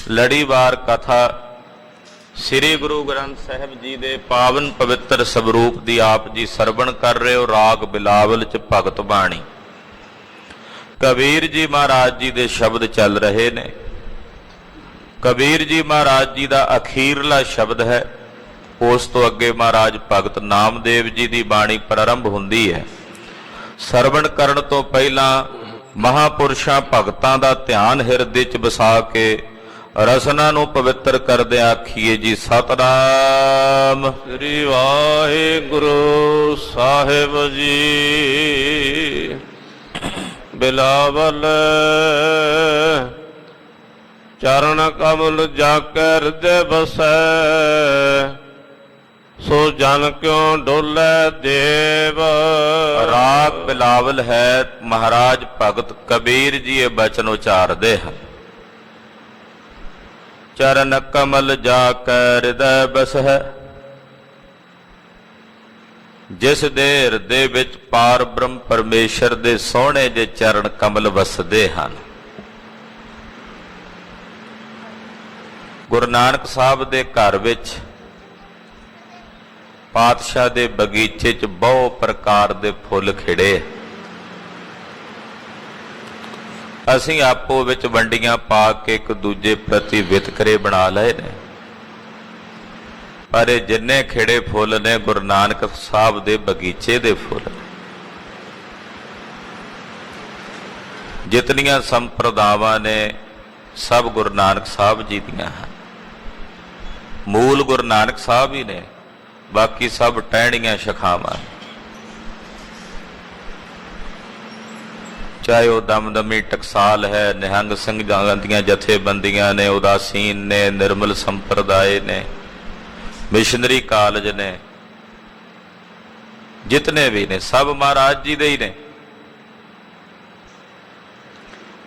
ਲੜੀਵਾਰ ਕਥਾ ਸ੍ਰੀ ਗੁਰੂ ਗ੍ਰੰਥ ਸਾਹਿਬ ਜੀ ਦੇ ਪਾਵਨ ਪਵਿੱਤਰ ਸਵਰੂਪ ਦੀ ਆਪ ਜੀ ਸਰਵਣ ਕਰ ਰਹੇ ਹੋ। ਰਾਗ ਬਿਲਾਵਲ ਚ ਭਗਤ ਬਾਣੀ ਕਬੀਰ ਜੀ ਮਹਾਰਾਜ ਜੀ ਦੇ ਸ਼ਬਦ ਚੱਲ ਰਹੇ ਨੇ। ਕਬੀਰ ਜੀ ਮਹਾਰਾਜ ਜੀ ਦਾ ਅਖੀਰਲਾ ਸ਼ਬਦ ਹੈ। ਉਸ ਤੋਂ ਅੱਗੇ ਮਹਾਰਾਜ ਭਗਤ ਨਾਮਦੇਵ ਜੀ ਦੀ ਬਾਣੀ ਪ੍ਰਾਰੰਭ ਹੁੰਦੀ ਹੈ। ਸਰਵਣ ਕਰਨ ਤੋਂ ਪਹਿਲਾਂ ਮਹਾਪੁਰਸ਼ਾਂ ਭਗਤਾਂ ਦਾ ਧਿਆਨ ਹਿਰਦੇ 'ਚ ਵਸਾ ਕੇ ਰਸਨਾ ਨੂੰ ਪਵਿੱਤਰ ਕਰਦੇ ਆਖੀਏ ਜੀ ਸਤਿਨਾਮ ਸ੍ਰੀ ਵਾਹਿਗੁਰੂ ਸਾਹਿਬ ਜੀ। ਬਿਲਾਵਲ ਚਰਨ ਕਮਲ ਜਾ ਕੇ ਹਿਰਦੇ ਬਸੈ, ਸੋ ਜਨ ਕਿਉ ਡੋਲੇ ਦੇਵ। ਰਾਗ ਬਿਲਾਵਲ ਹੈ। ਮਹਾਰਾਜ ਭਗਤ ਕਬੀਰ ਜੀ ਇਹ ਬਚਨ ਉਚਾਰਦੇ ਹਨ। ਚਰਨ ਕਮਲ ਜਾ ਕੇ ਹਿਰਦੈ ਬਸੈ, ਜਿਸ ਦੇ ਹਿਰਦੇ ਵਿੱਚ ਪਾਰ ਬ੍ਰਹਮ ਪਰਮੇਸ਼ਰ ਦੇ ਸੋਹਣੇ ਜਿਹੇ ਚਰਨ ਕਮਲ ਵਸਦੇ ਹਨ। ਗੁਰੂ ਨਾਨਕ ਸਾਹਿਬ ਦੇ ਘਰ ਵਿੱਚ ਪਾਤਸ਼ਾਹ ਦੇ ਬਗੀਚੇ 'ਚ ਬਹੁ ਪ੍ਰਕਾਰ ਦੇ ਫੁੱਲ ਖਿੜੇ। ਅਸੀਂ ਆਪੋ ਵਿੱਚ ਵੰਡੀਆਂ ਪਾ ਕੇ ਇੱਕ ਦੂਜੇ ਪ੍ਰਤੀ ਵਿਤਕਰੇ ਬਣਾ ਲਏ ਨੇ, ਪਰ ਇਹ ਜਿੰਨੇ ਖਿੜੇ ਫੁੱਲ ਨੇ ਗੁਰੂ ਨਾਨਕ ਸਾਹਿਬ ਦੇ ਬਗੀਚੇ ਦੇ ਫੁੱਲ। ਜਿਤਨੀਆਂ ਸੰਪਰਦਾਵਾਂ ਨੇ ਸਭ ਗੁਰੂ ਨਾਨਕ ਸਾਹਿਬ ਜੀ ਦੀਆਂ ਹਨ। ਮੂਲ ਗੁਰੂ ਨਾਨਕ ਸਾਹਿਬ ਹੀ ਨੇ, ਬਾਕੀ ਸਭ ਟਹਿਣੀਆਂ ਸ਼ਾਖਾਵਾਂ। ਚਾਹੇ ਉਹ ਦਮਦਮੀ ਟਕਸਾਲ ਹੈ, ਨਿਹੰਗ ਸਿੰਘਾਂ ਦੀਆਂ ਜਥੇਬੰਦੀਆਂ ਨੇ, ਉਦਾਸੀਨ ਨੇ, ਨਿਰਮਲ ਸੰਪਰਦਾਏ ਨੇ, ਮਿਸ਼ਨਰੀ ਕਾਲਜ ਨੇ, ਜਿਤਨੇ ਵੀ ਨੇ ਸਭ ਮਹਾਰਾਜ ਜੀ ਦੇ ਹੀ ਨੇ।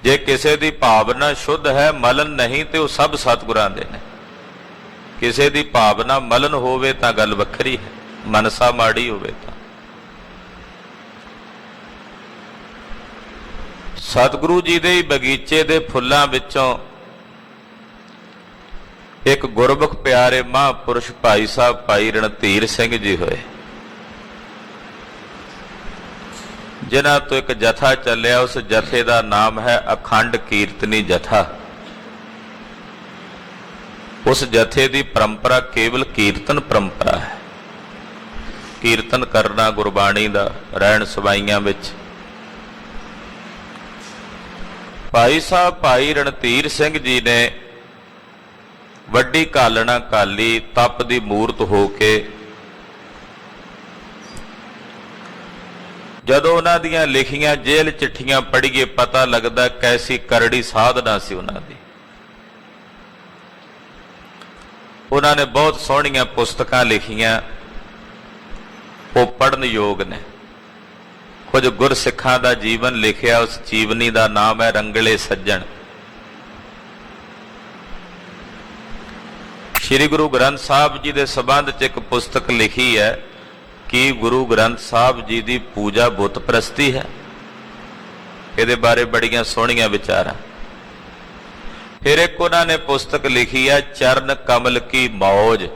ਜੇ ਕਿਸੇ ਦੀ ਭਾਵਨਾ ਸ਼ੁੱਧ ਹੈ, ਮਲਨ ਨਹੀਂ, ਤੇ ਉਹ ਸਭ ਸਤਿਗੁਰਾਂ ਦੇ ਨੇ। ਕਿਸੇ ਦੀ ਭਾਵਨਾ ਮਲਨ ਹੋਵੇ ਤਾਂ ਗੱਲ ਵੱਖਰੀ ਹੈ, ਮਨਸਾ ਮਾੜੀ ਹੋਵੇ ਤਾਂ। ਸਤਿਗੁਰੂ ਜੀ ਦੇ ਹੀ ਬਗੀਚੇ ਦੇ ਫੁੱਲਾਂ ਵਿੱਚੋਂ ਇੱਕ ਗੁਰਮੁਖ ਪਿਆਰੇ ਮਹਾਂਪੁਰਸ਼ ਭਾਈ ਸਾਹਿਬ ਭਾਈ ਰਣਧੀਰ ਸਿੰਘ ਜੀ ਹੋਏ, ਜਿਨ੍ਹਾਂ ਤੋਂ ਇੱਕ ਜਥਾ ਚੱਲਿਆ। ਉਸ ਜਥੇ ਦਾ ਨਾਮ ਹੈ ਅਖੰਡ ਕੀਰਤਨੀ ਜਥਾ। ਉਸ ਜਥੇ ਦੀ ਪਰੰਪਰਾ ਕੇਵਲ ਕੀਰਤਨ ਪਰੰਪਰਾ ਹੈ। ਕੀਰਤਨ ਕਰਨਾ ਗੁਰਬਾਣੀ ਦਾ, ਰਹਿਣ ਸਵਾਈਆਂ ਵਿੱਚ। ਭਾਈ ਸਾਹਿਬ ਭਾਈ ਰਣਧੀਰ ਸਿੰਘ ਜੀ ਨੇ ਵੱਡੀ ਕਾਲਣਾ ਕਾਲੀ ਤਪ ਦੀ ਮੂਰਤ ਹੋ ਕੇ ਜਦੋਂ ਉਹਨਾਂ ਦੀਆਂ ਲਿਖੀਆਂ ਜੇਲ੍ਹ ਚਿੱਠੀਆਂ ਪੜ੍ਹੀਏ ਪਤਾ ਲੱਗਦਾ ਕੈਸੀ ਕਰੜੀ ਸਾਧਨਾ ਸੀ ਉਹਨਾਂ ਦੀ। ਉਹਨਾਂ ਨੇ ਬਹੁਤ ਸੋਹਣੀਆਂ ਪੁਸਤਕਾਂ ਲਿਖੀਆਂ, ਉਹ ਪੜ੍ਹਨ ਯੋਗ ਨੇ। ਕੁਝ ਗੁਰਸਿੱਖਾਂ ਦਾ ਜੀਵਨ ਲਿਖਿਆ, ਉਸ ਜੀਵਨੀ ਦਾ ਨਾਮ ਹੈ ਰੰਗਲੇ ਸੱਜਣ। ਸ਼੍ਰੀ ਗੁਰੂ ਗ੍ਰੰਥ ਸਾਹਿਬ ਜੀ ਦੇ ਸੰਬੰਧ 'ਚ ਇੱਕ ਪੁਸਤਕ ਲਿਖੀ ਹੈ ਕਿ ਗੁਰੂ ਗ੍ਰੰਥ ਸਾਹਿਬ ਜੀ ਦੀ ਪੂਜਾ ਬੁੱਤ ਪ੍ਰਸਤੀ ਹੈ। ਇਹਦੇ ਬਾਰੇ ਬੜੀਆਂ ਸੋਹਣੀਆਂ ਵਿਚਾਰਾਂ। ਫਿਰ ਇੱਕ ਉਹਨਾਂ ਨੇ ਪੁਸਤਕ ਲਿਖੀ ਹੈ ਚਰਨ ਕਮਲ ਕੀ ਮੌਜ।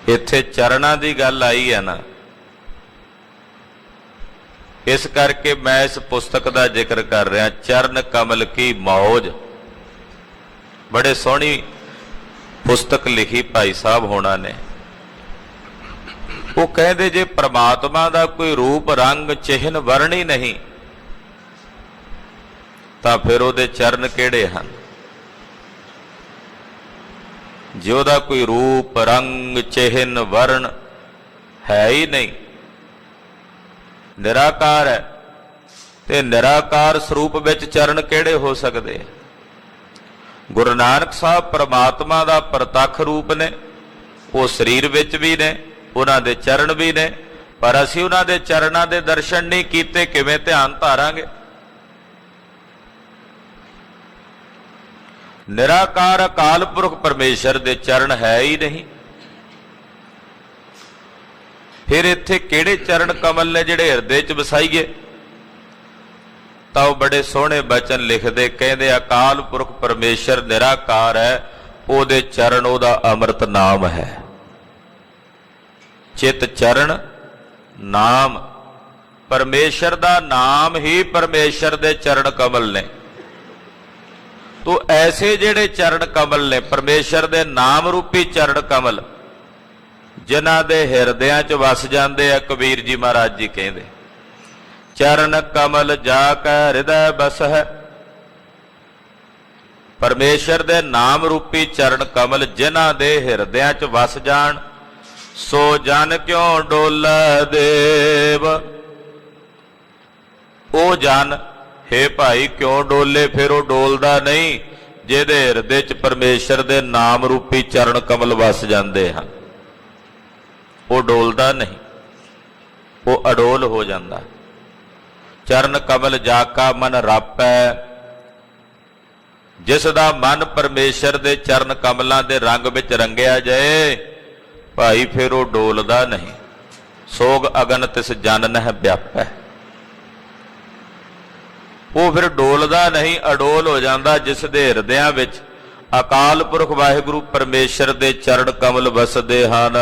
ਇੱਥੇ ਚਰਨਾਂ ਦੀ ਗੱਲ ਆਈ ਹੈ ਨਾ, ਇਸ ਕਰਕੇ ਮੈਂ ਇਸ ਪੁਸਤਕ ਦਾ ਜ਼ਿਕਰ ਕਰ ਰਿਹਾ। ਚਰਨ ਕਮਲ ਕੀ ਮੌਜ, ਬੜੇ ਸੋਹਣੀ ਪੁਸਤਕ ਲਿਖੀ ਭਾਈ ਸਾਹਿਬ ਹੋਣਾ ਨੇ। ਉਹ ਕਹਿੰਦੇ ਜੇ ਪ੍ਰਮਾਤਮਾ ਦਾ ਕੋਈ ਰੂਪ ਰੰਗ ਚਿਹਨ ਵਰਣ ਹੀ ਨਹੀਂ ਤਾਂ ਫਿਰ ਉਹਦੇ ਚਰਨ ਕਿਹੜੇ ਹਨ? ਜੇ ਉਹਦਾ ਕੋਈ ਰੂਪ ਰੰਗ ਚਿਹਨ ਵਰਣ ਹੈ ਹੀ ਨਹੀਂ, ਨਿਰਾਕਾਰ ਹੈ, ਤੇ ਨਿਰਾਕਾਰ ਸਰੂਪ ਵਿੱਚ ਚਰਨ ਕਿਹੜੇ ਹੋ ਸਕਦੇ? ਗੁਰੂ ਨਾਨਕ ਸਾਹਿਬ ਪ੍ਰਮਾਤਮਾ ਦਾ ਪ੍ਰਤੱਖ ਰੂਪ ਨੇ। ਉਹ ਸਰੀਰ ਵਿੱਚ ਵੀ ਨੇ, ਉਹਨਾਂ ਦੇ ਚਰਨ ਵੀ ਨੇ, ਪਰ ਅਸੀਂ ਉਹਨਾਂ ਦੇ ਚਰਨਾਂ ਦੇ ਦਰਸ਼ਨ ਨਹੀਂ ਕੀਤੇ, ਕਿਵੇਂ ਧਿਆਨ ਧਾਰਾਂਗੇ? ਨਿਰਾਕਾਰ ਅਕਾਲ ਪੁਰਖ ਪਰਮੇਸ਼ਰ ਦੇ ਚਰਨ ਹੈ ਹੀ ਨਹੀਂ। ਫਿਰ ਇੱਥੇ ਕਿਹੜੇ ਚਰਨ ਕਮਲ ਨੇ ਜਿਹੜੇ ਹਿਰਦੇ 'ਚ ਵਸਾਈਏ? ਤਾਂ ਉਹ ਬੜੇ ਸੋਹਣੇ ਬਚਨ ਲਿਖਦੇ, ਕਹਿੰਦੇ ਅਕਾਲ ਪੁਰਖ ਪਰਮੇਸ਼ਰ ਨਿਰਾਕਾਰ ਹੈ, ਉਹਦੇ ਚਰਨ ਉਹਦਾ ਅੰਮ੍ਰਿਤ ਨਾਮ ਹੈ। ਚਿਤ ਚਰਨ ਨਾਮ, ਪਰਮੇਸ਼ਰ ਦਾ ਨਾਮ ਹੀ ਪਰਮੇਸ਼ਰ ਦੇ ਚਰਨ ਕਮਲ ਨੇ। ਤੋ ਐਸੇ ਜਿਹੜੇ ਚਰਨ ਕਮਲ ਨੇ, ਪਰਮੇਸ਼ਰ ਦੇ ਨਾਮ ਰੂਪੀ ਚਰਨ ਕਮਲ, ਜਿਨ੍ਹਾਂ ਦੇ ਹਿਰਦਿਆਂ 'ਚ ਵਸ ਜਾਂਦੇ ਆ, ਕਬੀਰ ਜੀ ਮਹਾਰਾਜ ਜੀ ਕਹਿੰਦੇ ਚਰਨ ਕਮਲ ਜਾ ਕੈ ਹਿਰਦੈ ਬਸ ਹੈ। ਪਰਮੇਸ਼ਰ ਦੇ ਨਾਮ ਰੂਪੀ ਚਰਨ ਕਮਲ ਜਿਨ੍ਹਾਂ ਦੇ ਹਿਰਦਿਆਂ 'ਚ ਵਸ ਜਾਣ, ਸੋ ਜਨ ਕਿਉਂ ਡੋਲੈ ਦੇਵ। ਉਹ ਜਨ, ਹੇ ਭਾਈ, ਕਿਉਂ ਡੋਲੇ? ਫਿਰ ਉਹ ਡੋਲਦਾ ਨਹੀਂ ਜਿਹਦੇ ਹਿਰਦੇ 'ਚ ਪਰਮੇਸ਼ਰ ਦੇ ਨਾਮ ਰੂਪੀ ਚਰਨ ਕਮਲ ਵਸ ਜਾਂਦੇ ਹਨ। ਉਹ ਡੋਲਦਾ ਨਹੀਂ, ਉਹ ਅਡੋਲ ਹੋ ਜਾਂਦਾ। ਚਰਨ ਕਮਲ ਜਾ ਕਾ ਮਨ ਰਾਪੈ, ਜਿਸ ਦਾ ਮਨ ਪਰਮੇਸ਼ਰ ਦੇ ਚਰਨ ਕਮਲਾਂ ਦੇ ਰੰਗ ਵਿੱਚ ਰੰਗਿਆ ਜਾਏ, ਭਾਈ ਫਿਰ ਉਹ ਡੋਲਦਾ ਨਹੀਂ। ਸੋਗ ਅਗਨ ਤਿਸ ਜਨ ਨਹਿ ਵਿਆਪੈ, ਉਹ ਫਿਰ ਡੋਲਦਾ ਨਹੀਂ, ਅਡੋਲ ਹੋ ਜਾਂਦਾ, ਜਿਸ ਦੇ ਹਿਰਦਿਆਂ ਵਿੱਚ ਅਕਾਲ ਪੁਰਖ ਵਾਹਿਗੁਰੂ ਪਰਮੇਸ਼ਰ ਦੇ ਚਰਨ ਕਮਲ ਵਸਦੇ ਹਨ।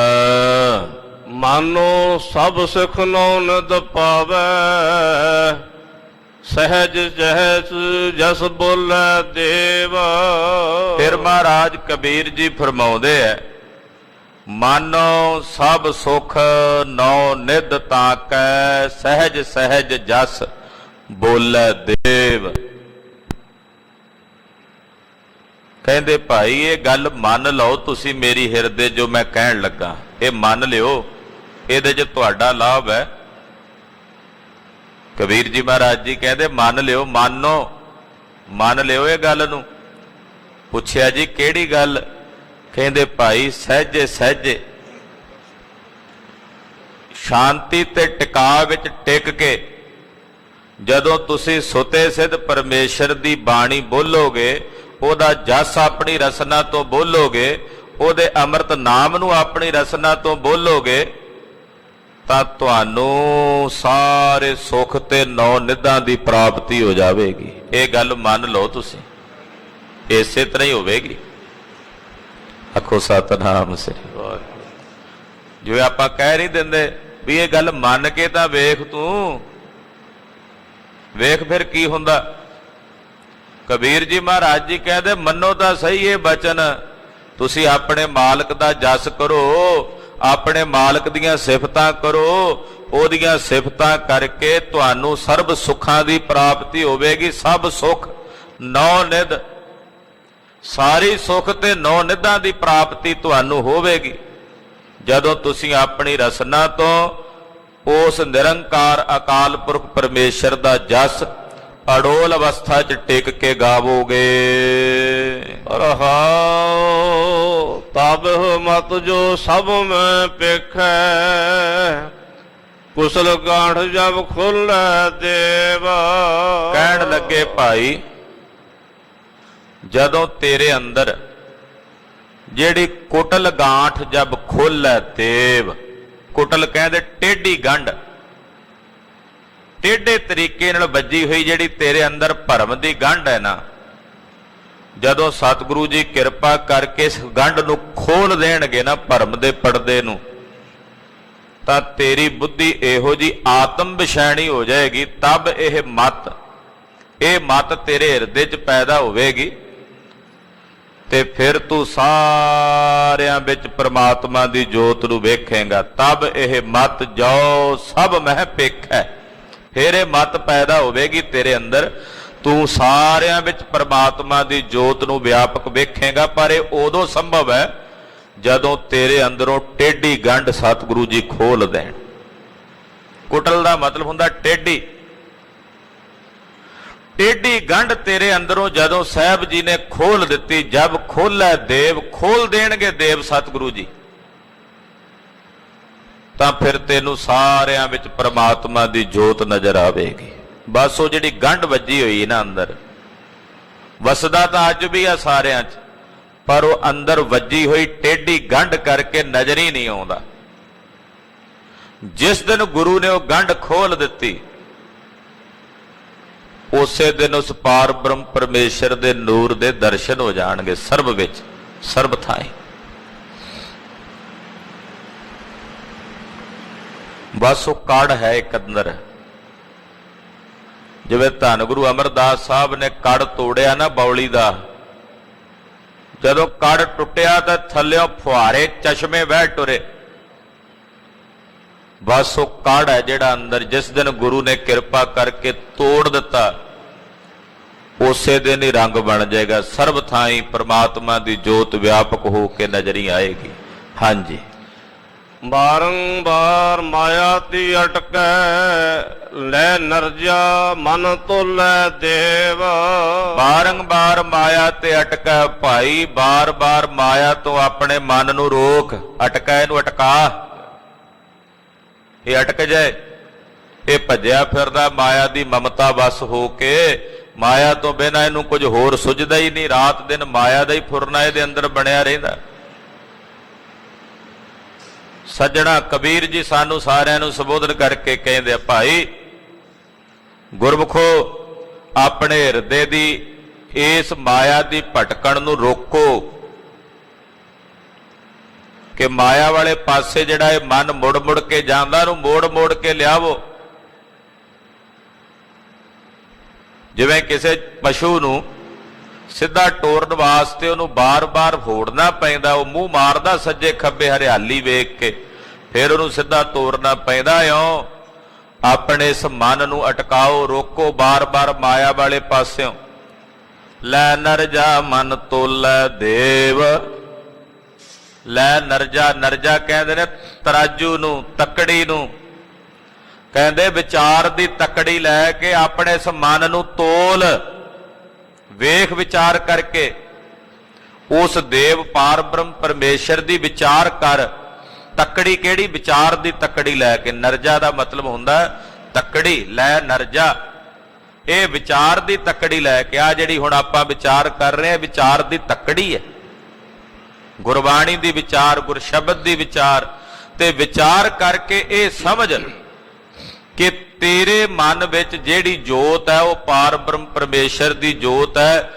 ਮਾਨੋ ਸਭ ਸੁਖ ਨੋ ਨਿਦ ਪਾਵੈ, ਸਹਿਜ ਜਹਸ ਜਸ ਬੋਲੇ ਦੇਵ। ਫਿਰ ਮਹਾਰਾਜ ਕਬੀਰ ਜੀ ਫਰਮਾਉਂਦੇ ਐ, ਮਾਨੋ ਸਭ ਸੁਖ ਨੌ ਨਿਧ ਤਾਕੈ, ਸਹਿਜ ਸਹਿਜ ਜਸ ਬੋਲੇ ਦੇਵ। ਕਹਿੰਦੇ ਭਾਈ ਇਹ ਗੱਲ ਮੰਨ ਲਓ ਤੁਸੀਂ, ਮੇਰੀ ਹਿਰਦੇ ਜੋ ਮੈਂ ਕਹਿਣ ਲੱਗਾ ਇਹ ਮੰਨ ਲਿਓ, ਇਹਦੇ 'ਚ ਤੁਹਾਡਾ ਲਾਭ ਹੈ। ਕਬੀਰ ਜੀ ਮਹਾਰਾਜ ਜੀ ਕਹਿੰਦੇ ਮੰਨ ਲਿਓ, ਮੰਨ ਲਿਓ ਇਹ ਗੱਲ ਨੂੰ। ਪੁੱਛਿਆ ਜੀ ਕਿਹੜੀ ਗੱਲ? ਕਹਿੰਦੇ ਭਾਈ ਸਹਿਜੇ ਸਹਿਜੇ ਸ਼ਾਂਤੀ ਤੇ ਟਿਕਾ ਵਿੱਚ ਟਿਕ ਕੇ ਜਦੋਂ ਤੁਸੀਂ ਸੁਤੇ ਸਿੱਧ ਪਰਮੇਸ਼ਰ ਦੀ ਬਾਣੀ ਬੋਲੋਗੇ, ਉਹਦਾ ਜਸ ਆਪਣੀ ਰਸਨਾ ਤੋਂ ਬੋਲੋਗੇ, ਉਹਦੇ ਅੰਮ੍ਰਿਤ ਨਾਮ ਨੂੰ ਆਪਣੀ ਰਸਨਾ ਤੋਂ ਬੋਲੋਗੇ, ਤਾਂ ਤੁਹਾਨੂੰ ਸਾਰੇ ਸੁੱਖ ਤੇ ਨੌ ਨਿਧਾਂ ਦੀ ਪ੍ਰਾਪਤੀ ਹੋ ਜਾਵੇਗੀ। ਇਹ ਗੱਲ ਮੰਨ ਲਓ ਤੁਸੀਂ, ਇਸੇ ਤਰ੍ਹਾਂ ਹੀ ਹੋਵੇਗੀ। ਆਖੋ ਸਤਿਨਾਮ ਸ੍ਰੀ ਵਾਹਿਗੁਰੂ। ਜਿਵੇਂ ਆਪਾਂ ਕਹਿ ਨਹੀਂ ਦਿੰਦੇ ਵੀ ਇਹ ਗੱਲ ਮੰਨ ਕੇ ਤਾਂ ਵੇਖ, ਤੂੰ ਵੇਖ ਫਿਰ ਕੀ ਹੁੰਦਾ। ਕਬੀਰ ਜੀ ਮਹਾਰਾਜ ਜੀ ਕਹਿੰਦੇ ਮੰਨੋ ਤਾਂ ਸਹੀ ਇਹ ਬਚਨ, ਤੁਸੀਂ ਆਪਣੇ ਮਾਲਕ ਦਾ ਜਸ ਕਰੋ, ਆਪਣੇ ਮਾਲਕ ਦੀਆਂ ਸਿਫਤਾਂ ਕਰੋ, ਉਹਦੀਆਂ ਸਿਫਤਾਂ ਕਰਕੇ ਤੁਹਾਨੂੰ ਸਰਬ ਸੁੱਖਾਂ ਦੀ ਪ੍ਰਾਪਤੀ ਹੋਵੇਗੀ। ਸਭ ਸੁੱਖ ਨੌ ਨਿਧ, ਸਾਰੀ ਸੁੱਖ ਤੇ ਨੌ ਨਿਧਾਂ ਦੀ ਪ੍ਰਾਪਤੀ ਤੁਹਾਨੂੰ ਹੋਵੇਗੀ ਜਦੋਂ ਤੁਸੀਂ ਆਪਣੀ ਰਸਨਾ ਤੋਂ ਉਸ ਨਿਰੰਕਾਰ ਅਕਾਲ ਪੁਰਖ ਪਰਮੇਸ਼ਰ ਦਾ ਜਸ ਅਡੋਲ ਅਵਸਥਾ 'ਚ ਟਿਕ ਕੇ ਗਾਵੋਗੇ। ਰਹਾਉ ਤਬ ਮਤ ਜੋ ਸਭ ਮੈਂ ਪੇਖੈ, ਕੁਸਲ ਗਾਂਠ ਜਬ ਖੁੱਲੈ ਦੇਵ। ਕਹਿਣ ਲੱਗੇ ਭਾਈ ਜਦੋਂ ਤੇਰੇ ਅੰਦਰ ਜਿਹੜੀ ਕੁਟਲ ਗਾਂਠ ਜਬ ਖੁੱਲੈ ਦੇਵ, ਕੁਟਲ ਕਹਿੰਦੇ ਟੇਢੀ ਗੰਢ, ਟੇਢੇ ਤਰੀਕੇ ਨਾਲ ਵੱਜੀ ਹੋਈ ਜਿਹੜੀ ਤੇਰੇ ਅੰਦਰ ਭਰਮ ਦੀ ਗੰਢ ਹੈ ਨਾ, ਜਦੋਂ ਸਤਿਗੁਰੂ ਜੀ ਕਿਰਪਾ ਕਰਕੇ ਇਸ ਗੰਢ ਨੂੰ ਖੋਲ ਦੇਣਗੇ ਨਾ, ਭਰਮ ਦੇ ਪਰਦੇ ਨੂੰ, ਤਾਂ ਤੇਰੀ ਬੁੱਧੀ ਇਹੋ ਜੀ ਆਤਮ ਵਿਸ਼ੈਣੀ ਹੋ ਜਾਏਗੀ। ਤਬ ਇਹ ਮਤ ਤੇਰੇ ਹਿਰਦੇ 'ਚ ਪੈਦਾ ਹੋਵੇਗੀ ਤੇ ਫਿਰ ਤੂੰ ਸਾਰਿਆਂ ਵਿੱਚ ਪ੍ਰਮਾਤਮਾ ਦੀ ਜੋਤ ਨੂੰ ਵੇਖੇਂਗਾ। ਤਬ ਇਹ ਮਤ ਜੋ ਸਭ ਮਹਿ ਪੇਖੈ, ਫਿਰ ਇਹ ਮਤ ਪੈਦਾ ਹੋਵੇਗੀ ਤੇਰੇ ਅੰਦਰ, ਤੂੰ ਸਾਰਿਆਂ ਵਿੱਚ ਪ੍ਰਮਾਤਮਾ ਦੀ ਜੋਤ ਨੂੰ ਵਿਆਪਕ ਵੇਖੇਂਗਾ। ਪਰ ਇਹ ਉਦੋਂ ਸੰਭਵ ਹੈ ਜਦੋਂ ਤੇਰੇ ਅੰਦਰੋਂ ਟੇਢੀ ਗੰਢ ਸਤਿਗੁਰੂ ਜੀ ਖੋਲ ਦੇਣ। ਕੁਟਲ ਦਾ ਮਤਲਬ ਹੁੰਦਾ ਟੇਢੀ, ਟੇਢੀ ਗੰਢ ਤੇਰੇ ਅੰਦਰੋਂ ਜਦੋਂ ਸਾਹਿਬ ਜੀ ਨੇ ਖੋਲ ਦਿੱਤੀ, ਜਬ ਖੋਲੈ ਦੇਵ, ਖੋਲ ਦੇਣਗੇ ਦੇਵ ਸਤਿਗੁਰੂ ਜੀ, ਤਾਂ ਫਿਰ ਤੈਨੂੰ ਸਾਰਿਆਂ ਵਿੱਚ ਪ੍ਰਮਾਤਮਾ ਦੀ ਜੋਤ ਨਜ਼ਰ ਆਵੇਗੀ। ਬਸ ਉਹ ਜਿਹੜੀ ਗੰਢ ਵੱਜੀ ਹੋਈ ਨਾ ਅੰਦਰ, ਵਸਦਾ ਤਾਂ ਅੱਜ ਵੀ ਆ ਸਾਰਿਆਂ 'ਚ, ਪਰ ਉਹ ਅੰਦਰ ਵੱਜੀ ਹੋਈ ਟੇਢੀ ਗੰਢ ਕਰਕੇ ਨਜ਼ਰ ਹੀ ਨਹੀਂ ਆਉਂਦਾ। ਜਿਸ ਦਿਨ ਗੁਰੂ ਨੇ ਉਹ ਗੰਢ ਖੋਲ ਦਿੱਤੀ, ਉਸੇ ਦਿਨ ਉਸ ਪਾਰ ਬ੍ਰਹਮ ਪਰਮੇਸ਼ਰ ਦੇ ਨੂਰ ਦੇ ਦਰਸ਼ਨ ਹੋ ਜਾਣਗੇ ਸਰਬ ਵਿੱਚ, ਸਰਬ ਥਾਈਂ। ਬਸ ਉਹ ਕੜ ਹੈ ਇੱਕ ਅੰਦਰ। ਜਿਵੇਂ ਧੰਨ ਗੁਰੂ ਅਮਰਦਾਸ ਸਾਹਿਬ ਨੇ ਕੜ ਤੋੜਿਆ ਨਾ ਬੌਲੀ ਦਾ, ਜਦੋਂ ਕੜ ਟੁੱਟਿਆ ਤਾਂ ਥੱਲਿਓਂ ਫੁਹਾਰੇ ਚਸ਼ਮੇ ਵਹਿ ਟੁਰੇ। ਬਸ ਉਹ ਕੜ ਹੈ ਜਿਹੜਾ ਅੰਦਰ, ਜਿਸ ਦਿਨ ਗੁਰੂ ਨੇ ਕਿਰਪਾ ਕਰਕੇ ਤੋੜ ਦਿੱਤਾ ਉਸੇ ਦਿਨ ਹੀ ਰੰਗ ਬਣ ਜਾਏਗਾ। ਸਰਬ ਥਾਈਂ ਪ੍ਰਮਾਤਮਾ ਦੀ ਜੋਤ ਵਿਆਪਕ ਹੋ ਕੇ ਨਜ਼ਰੀ ਆਏਗੀ। ਹਾਂਜੀ। ਬਾਰੰਬਾਰ ਮਾਇਆ ਦੀ ਅਟਕੈ, ਲੈ ਨਰਜਾ ਮਨ ਤੋਲੈ ਦੇਵ। ਬਾਰੰਬਾਰ ਮਾਇਆ ਤੇ ਅਟਕੈ ਭਾਈ, ਬਾਰ-ਬਾਰ ਮਾਇਆ ਤੋਂ ਆਪਣੇ ਮਨ ਨੂੰ ਰੋਕ। ਅਟਕੈ, ਇਹਨੂੰ ਅਟਕਾ, ਇਹ ਅਟਕ ਜਾਏ। ਇਹ ਭੱਜਿਆ ਫਿਰਦਾ ਮਾਇਆ ਦੀ ਮਮਤਾ ਵਸ ਹੋ ਕੇ, ਮਾਇਆ ਤੋਂ ਬਿਨਾਂ ਇਹਨੂੰ ਕੁਝ ਹੋਰ ਸੁਝਦਾ ਹੀ ਨਹੀਂ। ਰਾਤ ਦਿਨ ਮਾਇਆ ਦਾ ਹੀ ਫੁਰਨਾ ਇਹਦੇ ਅੰਦਰ ਬਣਿਆ ਰਹਿੰਦਾ। ਸੱਜਣਾ ਕਬੀਰ ਜੀ ਸਾਨੂੰ ਸਾਰਿਆਂ ਨੂੰ ਸੰਬੋਧਨ ਕਰਕੇ ਕਹਿੰਦੇ ਆ, ਭਾਈ ਗੁਰਮੁਖੋ ਆਪਣੇ ਹਿਰਦੇ ਦੀ ਇਸ ਮਾਇਆ ਦੀ ਭਟਕਣ ਨੂੰ ਰੋਕੋ, ਕਿ ਮਾਇਆ ਵਾਲੇ ਪਾਸੇ ਜਿਹੜਾ ਇਹ ਮਨ ਮੁੜ ਮੁੜ ਕੇ ਜਾਂਦਾ ਨੂੰ ਮੋੜ ਮੋੜ ਕੇ ਲਿਆਵੋ। ਜਿਵੇਂ ਕਿਸੇ ਪਸ਼ੂ ਨੂੰ ਸਿੱਧਾ ਟੋਰਨ ਵਾਸਤੇ ਉਹਨੂੰ ਬਾਰ-ਬਾਰ ਫੋੜਨਾ ਪੈਂਦਾ, ਉਹ ਮੂੰਹ ਮਾਰਦਾ ਸੱਜੇ ਖੱਬੇ ਹਰਿਆਲੀ ਵੇਖ ਕੇ, ਫਿਰ ਉਹਨੂੰ ਸਿੱਧਾ ਤੋਰਨਾ ਪੈਂਦਾ। ਇਉਂ ਆਪਣੇ ਇਸ ਮਨ ਨੂੰ ਅਟਕਾਓ, ਰੋਕੋ ਬਾਰ-ਬਾਰ ਮਾਇਆ ਵਾਲੇ ਪਾਸਿਓਂ। ਲੈ ਨਰਜਾ ਮਨ ਤੋਲੈ ਦੇਵ। ਲੈ ਨਰਜਾ, ਨਰਜਾ ਕਹਿੰਦੇ ਨੇ ਤਰਾਜੂ ਨੂੰ, ਤੱਕੜੀ ਨੂੰ। ਕਹਿੰਦੇ ਵਿਚਾਰ ਦੀ ਤੱਕੜੀ ਲੈ ਕੇ ਆਪਣੇ ਇਸ ਮਨ ਨੂੰ ਤੋਲ, ਵੇਖ ਵਿਚਾਰ ਕਰਕੇ ਉਸ ਦੇਵ ਪਾਰ ਬ੍ਰਹਮ ਪਰਮੇਸ਼ਰ ਦੀ ਵਿਚਾਰ ਕਰ। ਤੱਕੜੀ ਕਿਹੜੀ? ਵਿਚਾਰ ਦੀ ਤੱਕੜੀ ਲੈ ਕੇ। ਨਰਜਾ ਦਾ ਮਤਲਬ ਹੁੰਦਾ ਤੱਕੜੀ। ਲੈ ਨਰਜਾ, ਇਹ ਵਿਚਾਰ ਦੀ ਤੱਕੜੀ ਲੈ ਕੇ। ਆ ਜਿਹੜੀ ਹੁਣ ਆਪਾਂ ਵਿਚਾਰ ਕਰ ਰਹੇ ਹਾਂ, ਵਿਚਾਰ ਦੀ ਤੱਕੜੀ ਹੈ। ਗੁਰਬਾਣੀ ਦੀ ਵਿਚਾਰ, ਗੁਰਸ਼ਬਦ ਦੀ ਵਿਚਾਰ। ਤੇ ਵਿਚਾਰ ਕਰਕੇ ਇਹ ਸਮਝ ਕਿ ਤੇਰੇ ਮਨ ਵਿੱਚ ਜਿਹੜੀ ਜੋਤ ਹੈ ਉਹ ਪਾਰ ਬ੍ਰਹਮ ਪਰਮੇਸ਼ਰ ਦੀ ਜੋਤ ਹੈ।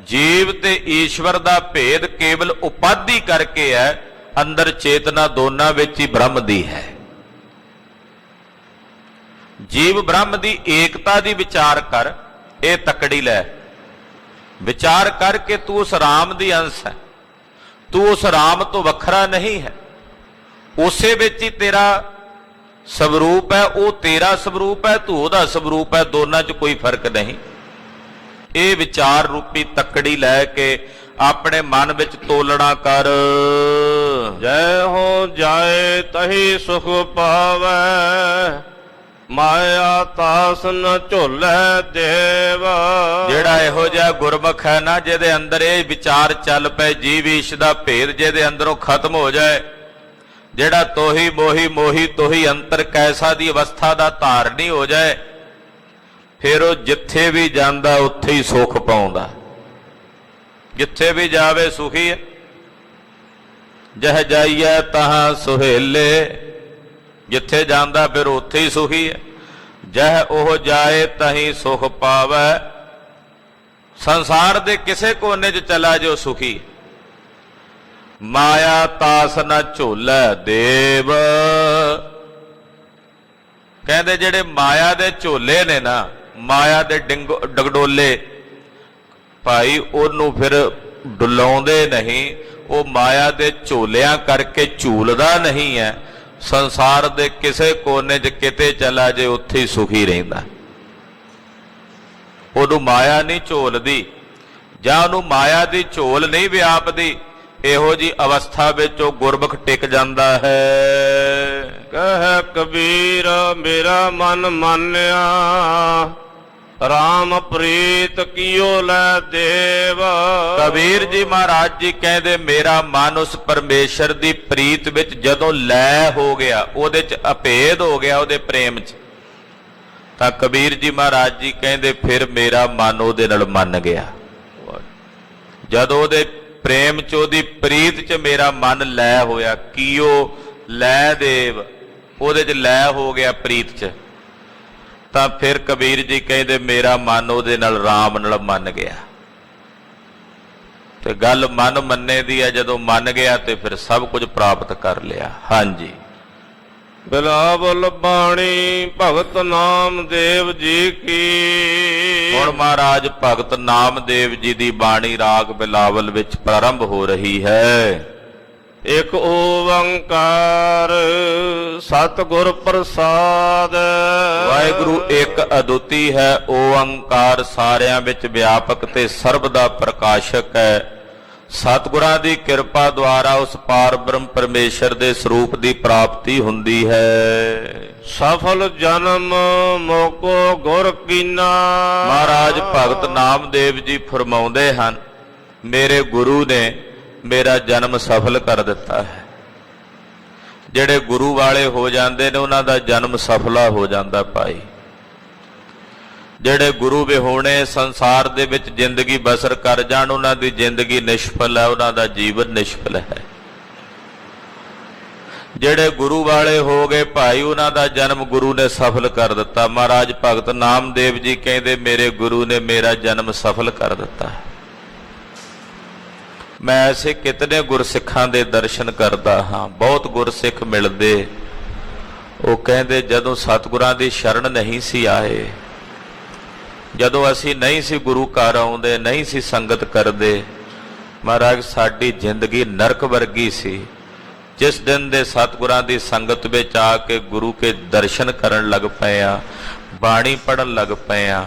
ਜੀਵ ਤੇ ਈਸ਼ਵਰ ਦਾ ਭੇਦ ਕੇਵਲ ਉਪਾਧੀ ਕਰਕੇ ਹੈ, ਅੰਦਰ ਚੇਤਨਾ ਦੋਨਾਂ ਵਿੱਚ ਹੀ ਬ੍ਰਹਮ ਦੀ ਹੈ। ਜੀਵ ਬ੍ਰਹਮ ਦੀ ਏਕਤਾ ਦੀ ਵਿਚਾਰ ਕਰ, ਇਹ ਤੱਕੜੀ ਲੈ। ਵਿਚਾਰ ਕਰਕੇ ਤੂੰ ਉਸ ਰਾਮ ਦੀ ਅੰਸ਼ ਹੈ, ਤੂੰ ਉਸ ਰਾਮ ਤੋਂ ਵੱਖਰਾ ਨਹੀਂ ਹੈ। ਉਸੇ ਵਿੱਚ ਹੀ ਤੇਰਾ ਸਵਰੂਪ ਹੈ, ਉਹ ਤੇਰਾ ਸਵਰੂਪ ਹੈ, ਤੂੰ ਉਹਦਾ ਸਵਰੂਪ ਹੈ, ਦੋਨਾਂ 'ਚ ਕੋਈ ਫਰਕ ਨਹੀਂ। ਇਹ ਵਿਚਾਰ ਰੂਪੀ ਤੱਕੜੀ ਲੈ ਕੇ ਆਪਣੇ ਮਨ ਵਿੱਚ ਤੋਲਣਾ ਕਰ। ਜੈ ਹੋ ਜਾਏ ਤਹੀ ਸੁਖ ਪਾਵੈ, ਮਾਇਆ ਤਾਸ ਨ ਝੋਲੇ ਦੇਵ। ਜਿਹੜਾ ਇਹੋ ਜਿਹਾ ਗੁਰਮੁਖ ਹੈ ਨਾ, ਜਿਹਦੇ ਅੰਦਰ ਇਹ ਵਿਚਾਰ ਚੱਲ ਪਏ, ਜੀਵ ਈਸ਼ ਦਾ ਭੇਦ ਜਿਹਦੇ ਅੰਦਰੋਂ ਖਤਮ ਹੋ ਜਾਏ, ਜਿਹੜਾ ਤੋਹੀ ਮੋਹੀ ਮੋਹੀ ਤੋਹੀ ਅੰਤਰ ਕੈਸਾ ਦੀ ਅਵਸਥਾ ਦਾ ਧਾਰਨੀ ਹੋ ਜਾਏ, ਫਿਰ ਉਹ ਜਿੱਥੇ ਵੀ ਜਾਂਦਾ ਉੱਥੇ ਹੀ ਸੁੱਖ ਪਾਉਂਦਾ। ਜਿੱਥੇ ਵੀ ਜਾਵੇ ਸੁਖੀ ਹੈ। ਜਹ ਜਾਈਐ ਤਹਾਂ ਸੁਹੇਲੇ, ਜਿੱਥੇ ਜਾਂਦਾ ਫਿਰ ਉੱਥੇ ਹੀ ਸੁਖੀ ਹੈ। ਜਹ ਉਹ ਜਾਏ ਤਹੀਂ ਸੁਖ ਪਾਵੈ। ਸੰਸਾਰ ਦੇ ਕਿਸੇ ਕੋਨੇ 'ਚ ਚਲਾ ਜੋ ਸੁਖੀ। ਮਾਇਆ ਤਾਸ ਨਾ ਝੋਲੇ ਦੇਵ। ਕਹਿੰਦੇ ਜਿਹੜੇ ਮਾਇਆ ਦੇ ਝੋਲੇ ਨੇ ਨਾ, ਮਾਇਆ ਦੇ ਡਗਡੋਲੇ, ਭਾਈ ਉਹਨੂੰ ਫਿਰ ਡੁਲਾਉਂਦੇ ਨਹੀਂ। ਉਹ ਮਾਇਆ ਦੇ ਝੋਲਿਆਂ ਕਰਕੇ ਝੂਲਦਾ ਨਹੀਂ ਹੈ। ਸੰਸਾਰ ਦੇ ਕਿਸੇ ਕੋਨੇ 'ਚ ਕਿਤੇ ਚਲਾ ਜੇ ਉੱਥੇ ਹੀ ਸੁਖੀ ਰਹਿੰਦਾ। ਉਹਨੂੰ ਮਾਇਆ ਨਹੀਂ ਝੋਲਦੀ, ਜਾਂ ਉਹਨੂੰ ਮਾਇਆ ਦੀ ਝੋਲ ਨਹੀਂ ਵਿਆਪਦੀ। ਇਹੋ ਜੀ ਅਵਸਥਾ ਵਿੱਚ ਉਹ ਗੁਰਮੁਖ ਟਿਕ ਜਾਂਦਾ ਹੈ। ਕਹਿ ਕਬੀਰ ਮੇਰਾ ਮਨ ਮਾਨਿਆ, ਰਾਮ ਪ੍ਰੀਤ ਕੀਓ ਲੈ ਦੇਵ। ਕਬੀਰ ਜੀ ਮਹਾਰਾਜ ਜੀ ਕਹਿੰਦੇ ਮੇਰਾ ਮਨ ਉਸ ਪਰਮੇਸ਼ਰ ਦੀ ਪ੍ਰੀਤ ਵਿੱਚ ਜਦੋਂ ਲੈ ਹੋ ਗਿਆ, ਉਹਦੇ 'ਚ ਅਭੇਦ ਹੋ ਗਿਆ, ਉਹਦੇ ਪ੍ਰੇਮ 'ਚ, ਤਾਂ ਕਬੀਰ ਜੀ ਮਹਾਰਾਜ ਜੀ ਕਹਿੰਦੇ ਫਿਰ ਮੇਰਾ ਮਨ ਉਹਦੇ ਨਾਲ ਮੰਨ ਗਿਆ। ਜਦੋਂ ਉਹਦੇ ਪ੍ਰੇਮ 'ਚ, ਉਹਦੀ ਪ੍ਰੀਤ 'ਚ ਮੇਰਾ ਮਨ ਲੈ ਹੋਇਆ। ਕੀਓ ਲੈ ਦੇਵ, ਉਹਦੇ 'ਚ ਲੈ ਹੋ ਗਿਆ ਪ੍ਰੀਤ 'ਚ, ਤਾਂ ਫਿਰ ਕਬੀਰ ਜੀ ਕਹਿੰਦੇ ਮੇਰਾ ਮਨ ਉਹਦੇ ਨਾਲ ਰਾਮ ਨਾਲ ਮੰਨ ਗਿਆ। ਤੇ ਗੱਲ ਮਨ ਮੰਨੇ ਦੀ ਹੈ, ਜਦੋਂ ਮੰਨ ਗਿਆ ਤੇ ਫਿਰ ਸਭ ਕੁਝ ਪ੍ਰਾਪਤ ਕਰ ਲਿਆ। ਹਾਂਜੀ। ਬਿਲਾਵਲ ਬਾਣੀ ਭਗਤ ਨਾਮਦੇਵ ਜੀ ਕੀ। ਹੁਣ ਮਹਾਰਾਜ ਭਗਤ ਨਾਮਦੇਵ ਜੀ ਦੀ ਬਾਣੀ ਰਾਗ ਬਿਲਾਵਲ ਵਿੱਚ ਪ੍ਰਾਰੰਭ ਹੋ ਰਹੀ ਹੈ। ਇਕ ਓੰਕਾਰ ਸਤਿਗੁਰ ਪ੍ਰਸਾਦ। ਵਾਹਿਗੁਰੂ ਇੱਕ ਅਦੁੱਤੀ ਹੈ, ਓੰਕਾਰ ਸਾਰਿਆਂ ਵਿੱਚ ਵਿਆਪਕ ਤੇ ਸਰਬ ਦਾ ਪ੍ਰਕਾਸ਼ਕ ਹੈ। ਸਤਿਗੁਰਾਂ ਦੀ ਕਿਰਪਾ ਦੁਆਰਾ ਉਸ ਪਾਰ ਬ੍ਰਹਮ ਪਰਮੇਸ਼ਰ ਦੇ ਸਰੂਪ ਦੀ ਪ੍ਰਾਪਤੀ ਹੁੰਦੀ ਹੈ। ਸਫਲ ਜਨਮ ਮੋਕੋ ਗੁਰ ਕੀਨਾ। ਮਹਾਰਾਜ ਭਗਤ ਨਾਮਦੇਵ ਜੀ ਫਰਮਾਉਂਦੇ ਹਨ, ਮੇਰੇ ਗੁਰੂ ਨੇ ਮੇਰਾ ਜਨਮ ਸਫਲ ਕਰ ਦਿੱਤਾ ਹੈ। ਜਿਹੜੇ ਗੁਰੂ ਵਾਲੇ ਹੋ ਜਾਂਦੇ ਨੇ ਉਹਨਾਂ ਦਾ ਜਨਮ ਸਫਲਾ ਹੋ ਜਾਂਦਾ ਭਾਈ। ਜਿਹੜੇ ਗੁਰੂ ਵਿਹੋਣੇ ਸੰਸਾਰ ਦੇ ਵਿੱਚ ਜ਼ਿੰਦਗੀ ਬਸਰ ਕਰ ਜਾਣ, ਉਹਨਾਂ ਦੀ ਜ਼ਿੰਦਗੀ ਨਿਸ਼ਫਲ ਹੈ, ਉਹਨਾਂ ਦਾ ਜੀਵਨ ਨਿਸ਼ਫਲ ਹੈ। ਜਿਹੜੇ ਗੁਰੂ ਵਾਲੇ ਹੋ ਗਏ ਭਾਈ, ਉਹਨਾਂ ਦਾ ਜਨਮ ਗੁਰੂ ਨੇ ਸਫਲ ਕਰ ਦਿੱਤਾ। ਮਹਾਰਾਜ ਭਗਤ ਨਾਮਦੇਵ ਜੀ ਕਹਿੰਦੇ ਮੇਰੇ ਗੁਰੂ ਨੇ ਮੇਰਾ ਜਨਮ ਸਫਲ ਕਰ ਦਿੱਤਾ। ਮੈਂ ਐਸੇ ਕਿਤਨੇ ਗੁਰਸਿੱਖਾਂ ਦੇ ਦਰਸ਼ਨ ਕਰਦਾ ਹਾਂ, ਬਹੁਤ ਗੁਰਸਿੱਖ ਮਿਲਦੇ, ਉਹ ਕਹਿੰਦੇ ਜਦੋਂ ਸਤਿਗੁਰਾਂ ਦੀ ਸ਼ਰਨ ਨਹੀਂ ਸੀ ਆਏ, ਜਦੋਂ ਅਸੀਂ ਨਹੀਂ ਸੀ ਗੁਰੂ ਘਰ ਆਉਂਦੇ, ਨਹੀਂ ਸੀ ਸੰਗਤ ਕਰਦੇ, ਮਹਾਰਾਜ ਸਾਡੀ ਜ਼ਿੰਦਗੀ ਨਰਕ ਵਰਗੀ ਸੀ। ਜਿਸ ਦਿਨ ਦੇ ਸਤਿਗੁਰਾਂ ਦੀ ਸੰਗਤ ਵਿੱਚ ਆ ਕੇ ਗੁਰੂ ਕੇ ਦਰਸ਼ਨ ਕਰਨ ਲੱਗ ਪਏ ਆ, ਬਾਣੀ ਪੜ੍ਹਨ ਲੱਗ ਪਏ ਆ,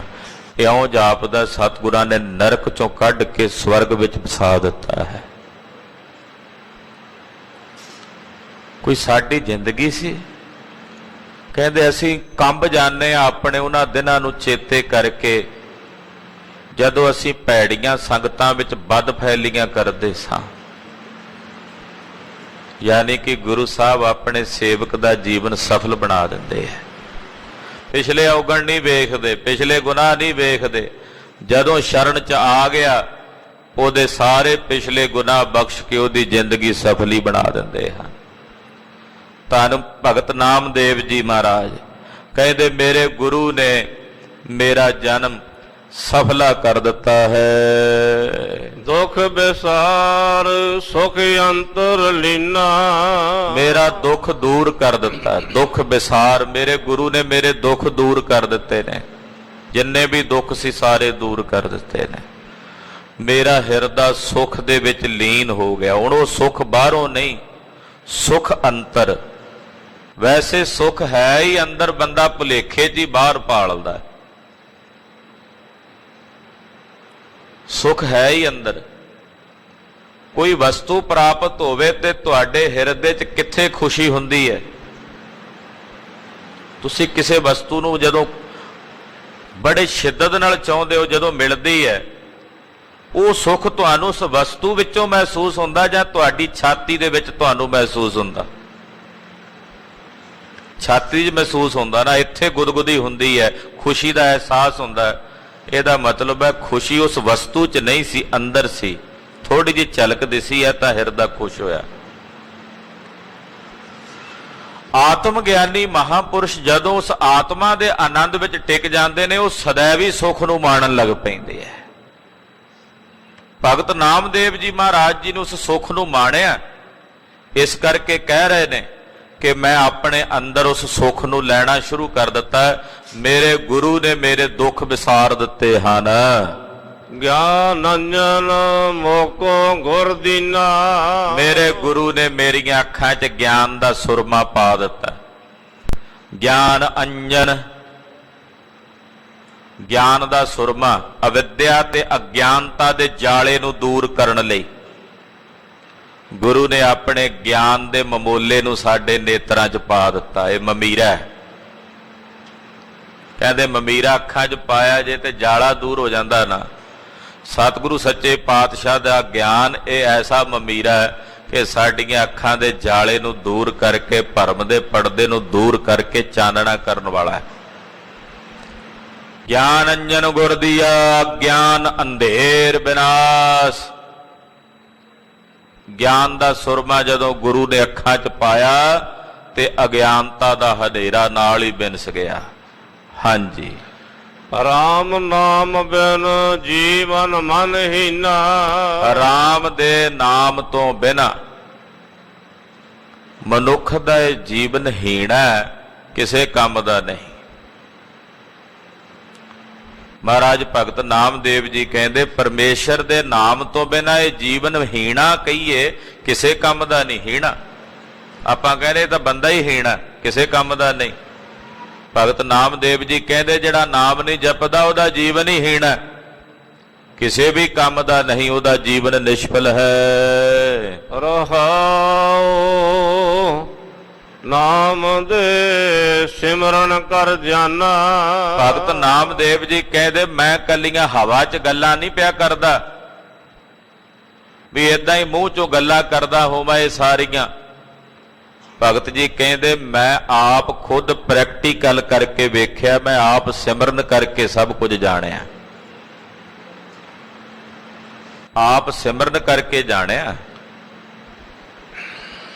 ਇਉਂ ਜਾਪਦਾ ਸਤਿਗੁਰਾਂ ਨੇ ਨਰਕ ਚੋਂ ਕੱਢ ਕੇ ਸਵਰਗ ਵਿੱਚ ਵਸਾ ਦਿੱਤਾ ਹੈ। ਕੋਈ ਸਾਡੀ ਜ਼ਿੰਦਗੀ ਸੀ। ਕਹਿੰਦੇ ਅਸੀਂ ਕੰਬ ਜਾਂਦੇ ਹਾਂ ਆਪਣੇ ਉਹਨਾਂ ਦਿਨਾਂ ਨੂੰ ਚੇਤੇ ਕਰਕੇ ਜਦੋਂ ਅਸੀਂ ਭੈੜੀਆਂ ਸੰਗਤਾਂ ਵਿੱਚ ਵੱਧ ਫੈਲੀਆਂ ਕਰਦੇ ਸਾਂ। ਯਾਨੀ ਕਿ ਗੁਰੂ ਸਾਹਿਬ ਆਪਣੇ ਸੇਵਕ ਦਾ ਜੀਵਨ ਸਫਲ ਬਣਾ ਦਿੰਦੇ ਹੈ। ਪਿਛਲੇ ਔਗਣ ਨਹੀਂ ਵੇਖਦੇ, ਪਿਛਲੇ ਗੁਨਾਹ ਨਹੀਂ ਵੇਖਦੇ। ਜਦੋਂ ਸ਼ਰਨ 'ਚ ਆ ਗਿਆ ਉਹਦੇ ਸਾਰੇ ਪਿਛਲੇ ਗੁਨਾਹ ਬਖਸ਼ ਕੇ ਉਹਦੀ ਜ਼ਿੰਦਗੀ ਸਫਲੀ ਬਣਾ ਦਿੰਦੇ ਹਨ। ਧੰਨ ਭਗਤ ਨਾਮਦੇਵ ਜੀ ਮਹਾਰਾਜ ਕਹਿੰਦੇ ਮੇਰੇ ਗੁਰੂ ਨੇ ਮੇਰਾ ਜਨਮ ਸਫਲਾ ਕਰ ਦਿੱਤਾ ਹੈ। ਦੁਖ ਵਿਸਾਰ ਸੁਖ ਅੰਤਰ ਲੀਨਾ। ਮੇਰਾ ਦੁੱਖ ਦੂਰ ਕਰ ਦਿੱਤਾ। ਦੁੱਖ ਵਿਸਾਰ, ਮੇਰੇ ਗੁਰੂ ਨੇ ਮੇਰੇ ਦੁੱਖ ਦੂਰ ਕਰ ਦਿੱਤੇ ਨੇ। ਜਿੰਨੇ ਵੀ ਦੁੱਖ ਸੀ ਸਾਰੇ ਦੂਰ ਕਰ ਦਿੱਤੇ ਨੇ। ਮੇਰਾ ਹਿਰਦਾ ਸੁਖ ਦੇ ਵਿੱਚ ਲੀਨ ਹੋ ਗਿਆ। ਹੁਣ ਉਹ ਸੁਖ ਬਾਹਰੋਂ ਨਹੀਂ, ਸੁਖ ਅੰਤਰ। ਵੈਸੇ ਸੁਖ ਹੈ ਹੀ ਅੰਦਰ, ਬੰਦਾ ਭੁਲੇਖੇ 'ਚ ਹੀ ਬਾਹਰ ਪਾਲਦਾ। ਸੁਖ ਹੈ ਹੀ ਅੰਦਰ। ਕੋਈ ਵਸਤੂ ਪ੍ਰਾਪਤ ਹੋਵੇ ਤੇ ਤੁਹਾਡੇ ਹਿਰਦੇ 'ਚ ਕਿੱਥੇ ਖੁਸ਼ੀ ਹੁੰਦੀ ਹੈ। ਤੁਸੀਂ ਕਿਸੇ ਵਸਤੂ ਨੂੰ ਜਦੋਂ ਬੜੇ ਸ਼ਿੱਦਤ ਨਾਲ ਚਾਹੁੰਦੇ ਹੋ, ਜਦੋਂ ਮਿਲਦੀ ਹੈ ਉਹ ਸੁੱਖ ਤੁਹਾਨੂੰ ਉਸ ਵਸਤੂ ਵਿੱਚੋਂ ਮਹਿਸੂਸ ਹੁੰਦਾ ਜਾਂ ਤੁਹਾਡੀ ਛਾਤੀ ਦੇ ਵਿੱਚ ਤੁਹਾਨੂੰ ਮਹਿਸੂਸ ਹੁੰਦਾ? ਛਾਤੀ 'ਚ ਮਹਿਸੂਸ ਹੁੰਦਾ ਨਾ, ਇੱਥੇ ਗੁਦਗੁਦੀ ਹੁੰਦੀ ਹੈ, ਖੁਸ਼ੀ ਦਾ ਅਹਿਸਾਸ ਹੁੰਦਾ। ਇਹਦਾ ਮਤਲਬ ਹੈ ਖੁਸ਼ੀ ਉਸ ਵਸਤੂ 'ਚ ਨਹੀਂ ਸੀ, ਅੰਦਰ ਸੀ। ਥੋੜੀ ਜਿਹੀ ਝਲਕ ਦਿਸੀ ਹੈ ਤਾਂ ਹਿਰਦਾ ਖੁਸ਼ ਹੋਇਆ। ਆਤਮ ਗਿਆਨੀ ਮਹਾਪੁਰਸ਼ ਜਦੋਂ ਉਸ ਆਤਮਾ ਦੇ ਆਨੰਦ ਵਿੱਚ ਟਿਕ ਜਾਂਦੇ ਨੇ, ਉਹ ਸदैवी ਸੁੱਖ ਨੂੰ ਮਾਣਨ ਲੱਗ ਪੈਂਦੇ ਹੈ। ਭਗਤ ਨਾਮਦੇਵ ਜੀ ਮਹਾਰਾਜ ਜੀ ਨੇ ਉਸ ਸੁੱਖ ਨੂੰ ਮਾਣਿਆ। ਇਸ ਕਰਕੇ ਕਹਿ ਰਹੇ ਨੇ ਕਿ ਮੈਂ ਆਪਣੇ ਅੰਦਰ ਉਸ ਸੁੱਖ ਨੂੰ ਲੈਣਾ ਸ਼ੁਰੂ ਕਰ ਦਿੱਤਾ। ਮੇਰੇ ਗੁਰੂ ਨੇ ਮੇਰੇ ਦੁੱਖ ਵਿਸਾਰ ਦਿੱਤੇ ਹਨ। ਗਿਆਨ ਅੰਜਨ ਮੋਕੋ ਗੁਰ ਦੀਨਾ। ਮੇਰੇ ਗੁਰੂ ਨੇ ਮੇਰੀਆਂ ਅੱਖਾਂ 'ਚ ਗਿਆਨ ਦਾ ਸੁਰਮਾ ਪਾ ਦਿੱਤਾ। ਗਿਆਨ ਅੰਜਨ, ਗਿਆਨ ਦਾ ਸੁਰਮਾ, ਅਵਿਦਿਆ ਤੇ ਅਗਿਆਨਤਾ ਦੇ ਜਾਲੇ ਨੂੰ ਦੂਰ ਕਰਨ ਲਈ ਗੁਰੂ ਨੇ ਆਪਣੇ ਗਿਆਨ ਦੇ ਮਮੋਲੇ ਨੂੰ ਸਾਡੇ ਨੇਤਰਾਂ 'ਚ ਪਾ ਦਿੱਤਾ। ਇਹ ਮਮੀਰਾ ਹੈ। ਕਹਿੰਦੇ ਮਮੀਰਾ ਅੱਖਾਂ 'ਚ ਪਾਇਆ ਜੇ ਤੇ ਜਾਲਾ ਦੂਰ ਹੋ ਜਾਂਦਾ ਨਾ। ਸਤਿਗੁਰੂ ਸੱਚੇ ਪਾਤਸ਼ਾਹ ਦਾ ਗਿਆਨ ਇਹ ਐਸਾ ਮਮੀਰਾ ਹੈ ਕਿ ਸਾਡੀਆਂ ਅੱਖਾਂ ਦੇ ਜਾਲੇ ਨੂੰ ਦੂਰ ਕਰਕੇ, ਭਰਮ ਦੇ ਪਰਦੇ ਨੂੰ ਦੂਰ ਕਰਕੇ ਚਾਨਣਾ ਕਰਨ ਵਾਲਾ ਹੈ। ਗਿਆਨ ਅੰਜਨ ਗੁਰ ਦੀਆ, ਗਿਆਨ ਅੰਧੇਰ ਵਿਨਾਸ਼। ਗਿਆਨ ਦਾ ਸੁਰਮਾ ਜਦੋਂ ਗੁਰੂ ਨੇ ਅੱਖਾਂ 'ਚ ਪਾਇਆ ਤੇ ਅਗਿਆਨਤਾ ਦਾ ਹਨੇਰਾ ਨਾਲ ਹੀ ਬਿਨਸ ਗਿਆ। ਹਾਂਜੀ। ਰਾਮ ਨਾਮ ਬਿਨ ਜੀਵਨ ਮਨ ਹੀਨਾ। ਰਾਮ ਦੇ ਨਾਮ ਤੋਂ ਬਿਨਾਂ ਮਨੁੱਖ ਦਾ ਇਹ ਜੀਵਨ ਹੀਣਾ ਹੈ, ਕਿਸੇ ਕੰਮ ਦਾ ਨਹੀਂ। ਮਹਾਰਾਜ ਭਗਤ ਨਾਮਦੇਵ ਜੀ ਕਹਿੰਦੇ ਪਰਮੇਸ਼ਰ ਦੇ ਨਾਮ ਤੋਂ ਬਿਨਾਂ ਇਹ ਜੀਵਨ ਹੀਣਾ ਕਹੀਏ, ਕਿਸੇ ਕੰਮ ਦਾ ਨਹੀਂ। ਹੀਣਾ ਆਪਾਂ ਕਹਿੰਦੇ ਤਾਂ ਬੰਦਾ ਹੀ ਹੀਣਾ, ਕਿਸੇ ਕੰਮ ਦਾ ਨਹੀਂ। ਭਗਤ ਨਾਮਦੇਵ ਜੀ ਕਹਿੰਦੇ ਜਿਹੜਾ ਨਾਮ ਨਹੀਂ ਜਪਦਾ ਉਹਦਾ ਜੀਵਨ ਹੀ ਹੀਣਾ, ਕਿਸੇ ਵੀ ਕੰਮ ਦਾ ਨਹੀਂ, ਉਹਦਾ ਜੀਵਨ ਨਿਸ਼ਫਲ ਹੈ। ਰਹਾਉ ਨਾਮ ਦੇ ਸਿਮਰਨ ਕਰ ਜਾਨਾ। ਭਗਤ ਨਾਮਦੇਵ ਜੀ ਕਹਿੰਦੇ ਮੈਂ ਕੱਲੀਆਂ ਹਵਾ 'ਚ ਗੱਲਾਂ ਨਹੀਂ ਪਿਆ ਕਰਦਾ ਵੀ ਏਦਾਂ ਹੀ ਮੂੰਹ 'ਚੋਂ ਗੱਲਾਂ ਕਰਦਾ ਹੋਵਾਂ ਇਹ ਸਾਰੀਆਂ। ਭਗਤ ਜੀ ਕਹਿੰਦੇ ਮੈਂ ਆਪ ਖੁਦ ਪ੍ਰੈਕਟੀਕਲ ਕਰਕੇ ਵੇਖਿਆ, ਮੈਂ ਆਪ ਸਿਮਰਨ ਕਰਕੇ ਸਭ ਕੁਝ ਜਾਣਿਆ, ਆਪ ਸਿਮਰਨ ਕਰਕੇ ਜਾਣਿਆ।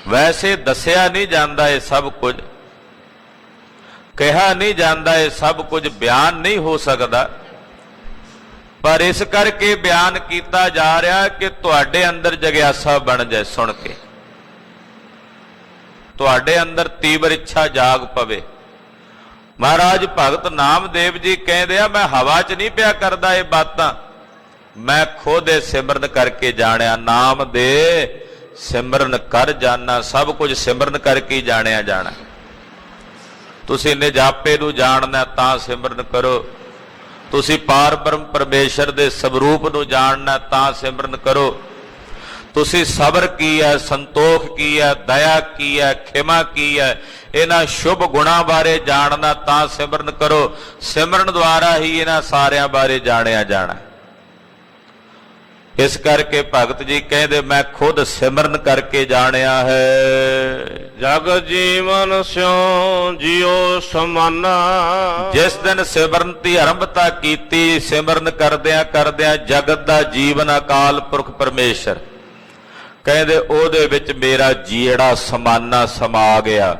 ਵੈਸੇ ਦੱਸਿਆ ਨਹੀਂ ਜਾਂਦਾ ਇਹ ਸਭ ਕੁਝ, ਕਿਹਾ ਨਹੀਂ ਜਾਂਦਾ ਇਹ ਸਭ ਕੁਝ, ਬਿਆਨ ਨਹੀਂ ਹੋ ਸਕਦਾ, ਪਰ ਇਸ ਕਰਕੇ ਬਿਆਨ ਕੀਤਾ ਜਾ ਰਿਹਾ ਕਿ ਤੁਹਾਡੇ ਅੰਦਰ ਜਗਿਆਸਾ ਬਣ ਜਾਏ। ਸੁਣ ਕੇ ਤੁਹਾਡੇ ਅੰਦਰ ਤੀਵਰ ਇੱਛਾ ਜਾਗ ਪਵੇ। ਮਹਾਰਾਜ ਭਗਤ ਨਾਮਦੇਵ ਜੀ ਕਹਿੰਦੇ ਆ ਮੈਂ ਹਵਾ 'ਚ ਨਹੀਂ ਪਿਆ ਕਰਦਾ ਇਹ ਬਾਤਾਂ, ਮੈਂ ਖੁਦ ਇਹ ਸਿਮਰਨ ਕਰਕੇ ਜਾਣਿਆ। ਨਾਮ ਦੇ ਸਿਮਰਨ ਕਰ ਜਾਣਾ, ਸਭ ਕੁਝ ਸਿਮਰਨ ਕਰਕੇ ਹੀ ਜਾਣਿਆ ਜਾਣਾ। ਤੁਸੀਂ ਨਿਜਾਪੇ ਨੂੰ ਜਾਣਨਾ ਤਾਂ ਸਿਮਰਨ ਕਰੋ, ਤੁਸੀਂ ਪਾਰ ਬ੍ਰਹਮ ਪਰਮੇਸ਼ਰ ਦੇ ਸਵਰੂਪ ਨੂੰ ਜਾਣਨਾ ਤਾਂ ਸਿਮਰਨ ਕਰੋ, ਤੁਸੀਂ ਸਬਰ ਕੀ ਹੈ, ਸੰਤੋਖ ਕੀ ਹੈ, ਦਇਆ ਕੀ ਹੈ, ਖਿਮਾ ਕੀ ਹੈ, ਇਹਨਾਂ ਸ਼ੁਭ ਗੁਣਾਂ ਬਾਰੇ ਜਾਣਨਾ ਤਾਂ ਸਿਮਰਨ ਕਰੋ। ਸਿਮਰਨ ਦੁਆਰਾ ਹੀ ਇਹਨਾਂ ਸਾਰਿਆਂ ਬਾਰੇ ਜਾਣਿਆ ਜਾਣਾ। ਇਸ ਕਰਕੇ ਭਗਤ ਜੀ ਕਹਿੰਦੇ ਮੈਂ ਖੁਦ ਸਿਮਰਨ ਕਰਕੇ ਜਾਣਿਆ ਹੈ। ਜਗ ਜੀਵਨ ਸਿਉ ਜਿਉ ਸਮਾਨਾ। ਜਿਸ ਦਿਨ ਸਿਮਰਨ ਦੀ ਆਰੰਭਤਾ ਕੀਤੀ, ਸਿਮਰਨ ਕਰਦਿਆਂ ਕਰਦਿਆਂ ਜਗਤ ਦਾ ਜੀਵਨ ਅਕਾਲ ਪੁਰਖ ਪਰਮੇਸ਼ਰ ਕਹਿੰਦੇ ਉਹਦੇ ਵਿੱਚ ਮੇਰਾ ਜੀੜਾ ਸਮਾਨਾ ਸਮਾ ਗਿਆ,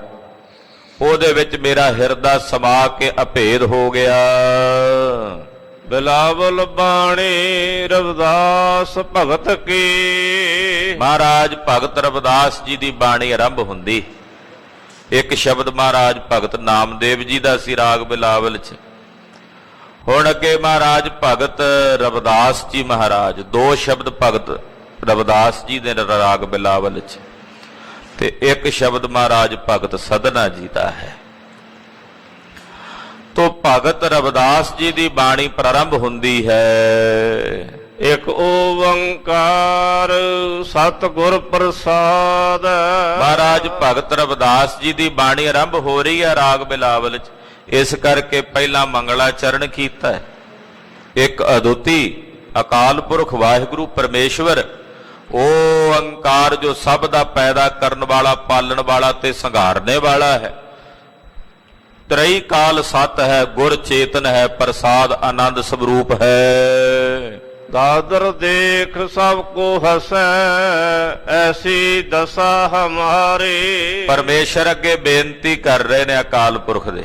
ਉਹਦੇ ਵਿੱਚ ਮੇਰਾ ਹਿਰਦਾ ਸਮਾ ਕੇ ਅਭੇਦ ਹੋ ਗਿਆ। ਬਿਲਾਵਲ ਬਾਣੀ ਰਵਿਦਾਸ ਭਗਤ ਕੀ। ਮਹਾਰਾਜ ਭਗਤ ਰਵਿਦਾਸ ਜੀ ਦੀ ਬਾਣੀ ਆਰੰਭ ਹੁੰਦੀ, ਇੱਕ ਸ਼ਬਦ ਮਹਾਰਾਜ ਭਗਤ ਨਾਮਦੇਵ ਜੀ ਦਾ ਸੀ ਰਾਗ ਬਿਲਾਵਲ 'ਚ। ਹੁਣ ਅੱਗੇ ਮਹਾਰਾਜ ਭਗਤ ਰਵਿਦਾਸ ਜੀ ਮਹਾਰਾਜ, ਦੋ ਸ਼ਬਦ ਭਗਤ ਰਵਿਦਾਸ ਜੀ ਦੇ ਰਾਗ ਬਿਲਾਵਲ 'ਚ, ਤੇ ਇੱਕ ਸ਼ਬਦ ਮਹਾਰਾਜ ਭਗਤ ਸਦਨਾ ਜੀ ਦਾ ਹੈ। ਤੋ ਭਗਤ ਰਵਿਦਾਸ ਜੀ ਦੀ ਬਾਣੀ ਪ੍ਰਾਰੰਭ ਹੁੰਦੀ ਹੈ। ਇੱਕ ਓੰਕਾਰ ਸਤਿਗੁਰ ਪ੍ਰਸਾਦ। ਮਹਾਰਾਜ ਭਗਤ ਰਵਿਦਾਸ ਜੀ ਦੀ ਬਾਣੀ ਆਰੰਭ ਹੋ ਰਹੀ ਹੈ ਰਾਗ ਬਿਲਾਵਲ 'ਚ, ਇਸ ਕਰਕੇ ਪਹਿਲਾਂ ਮੰਗਲਾਚਰਨ ਕੀਤਾ ਹੈ। ਇੱਕ ਅਦੁੱਤੀ ਅਕਾਲ ਪੁਰਖ ਵਾਹਿਗੁਰੂ ਪਰਮੇਸ਼ਵਰ ਓੰਕਾਰ ਜੋ ਸਭ ਦਾ ਪੈਦਾ ਕਰਨ ਵਾਲਾ, ਪਾਲਣ ਵਾਲਾ ਤੇ ਸੰਘਾਰਨੇ ਵਾਲਾ ਹੈ। ਤ੍ਰਈ ਕਾਲ ਸਤ ਹੈ, ਗੁਰ ਚੇਤਨ ਹੈ, ਪ੍ਰਸਾਦ ਆਨੰਦ ਸਵਰੂਪ ਹੈ। ਦਾਦਰ ਦੇਖ ਸਭ ਕੋ ਹਸੈ, ਐਸੀ ਦਸ਼ਾ ਹਮਾਰੀ। ਪਰਮੇਸ਼ਰ ਅੱਗੇ ਬੇਨਤੀ ਕਰ ਰਹੇ ਨੇ ਅਕਾਲ ਪੁਰਖ ਦੇ,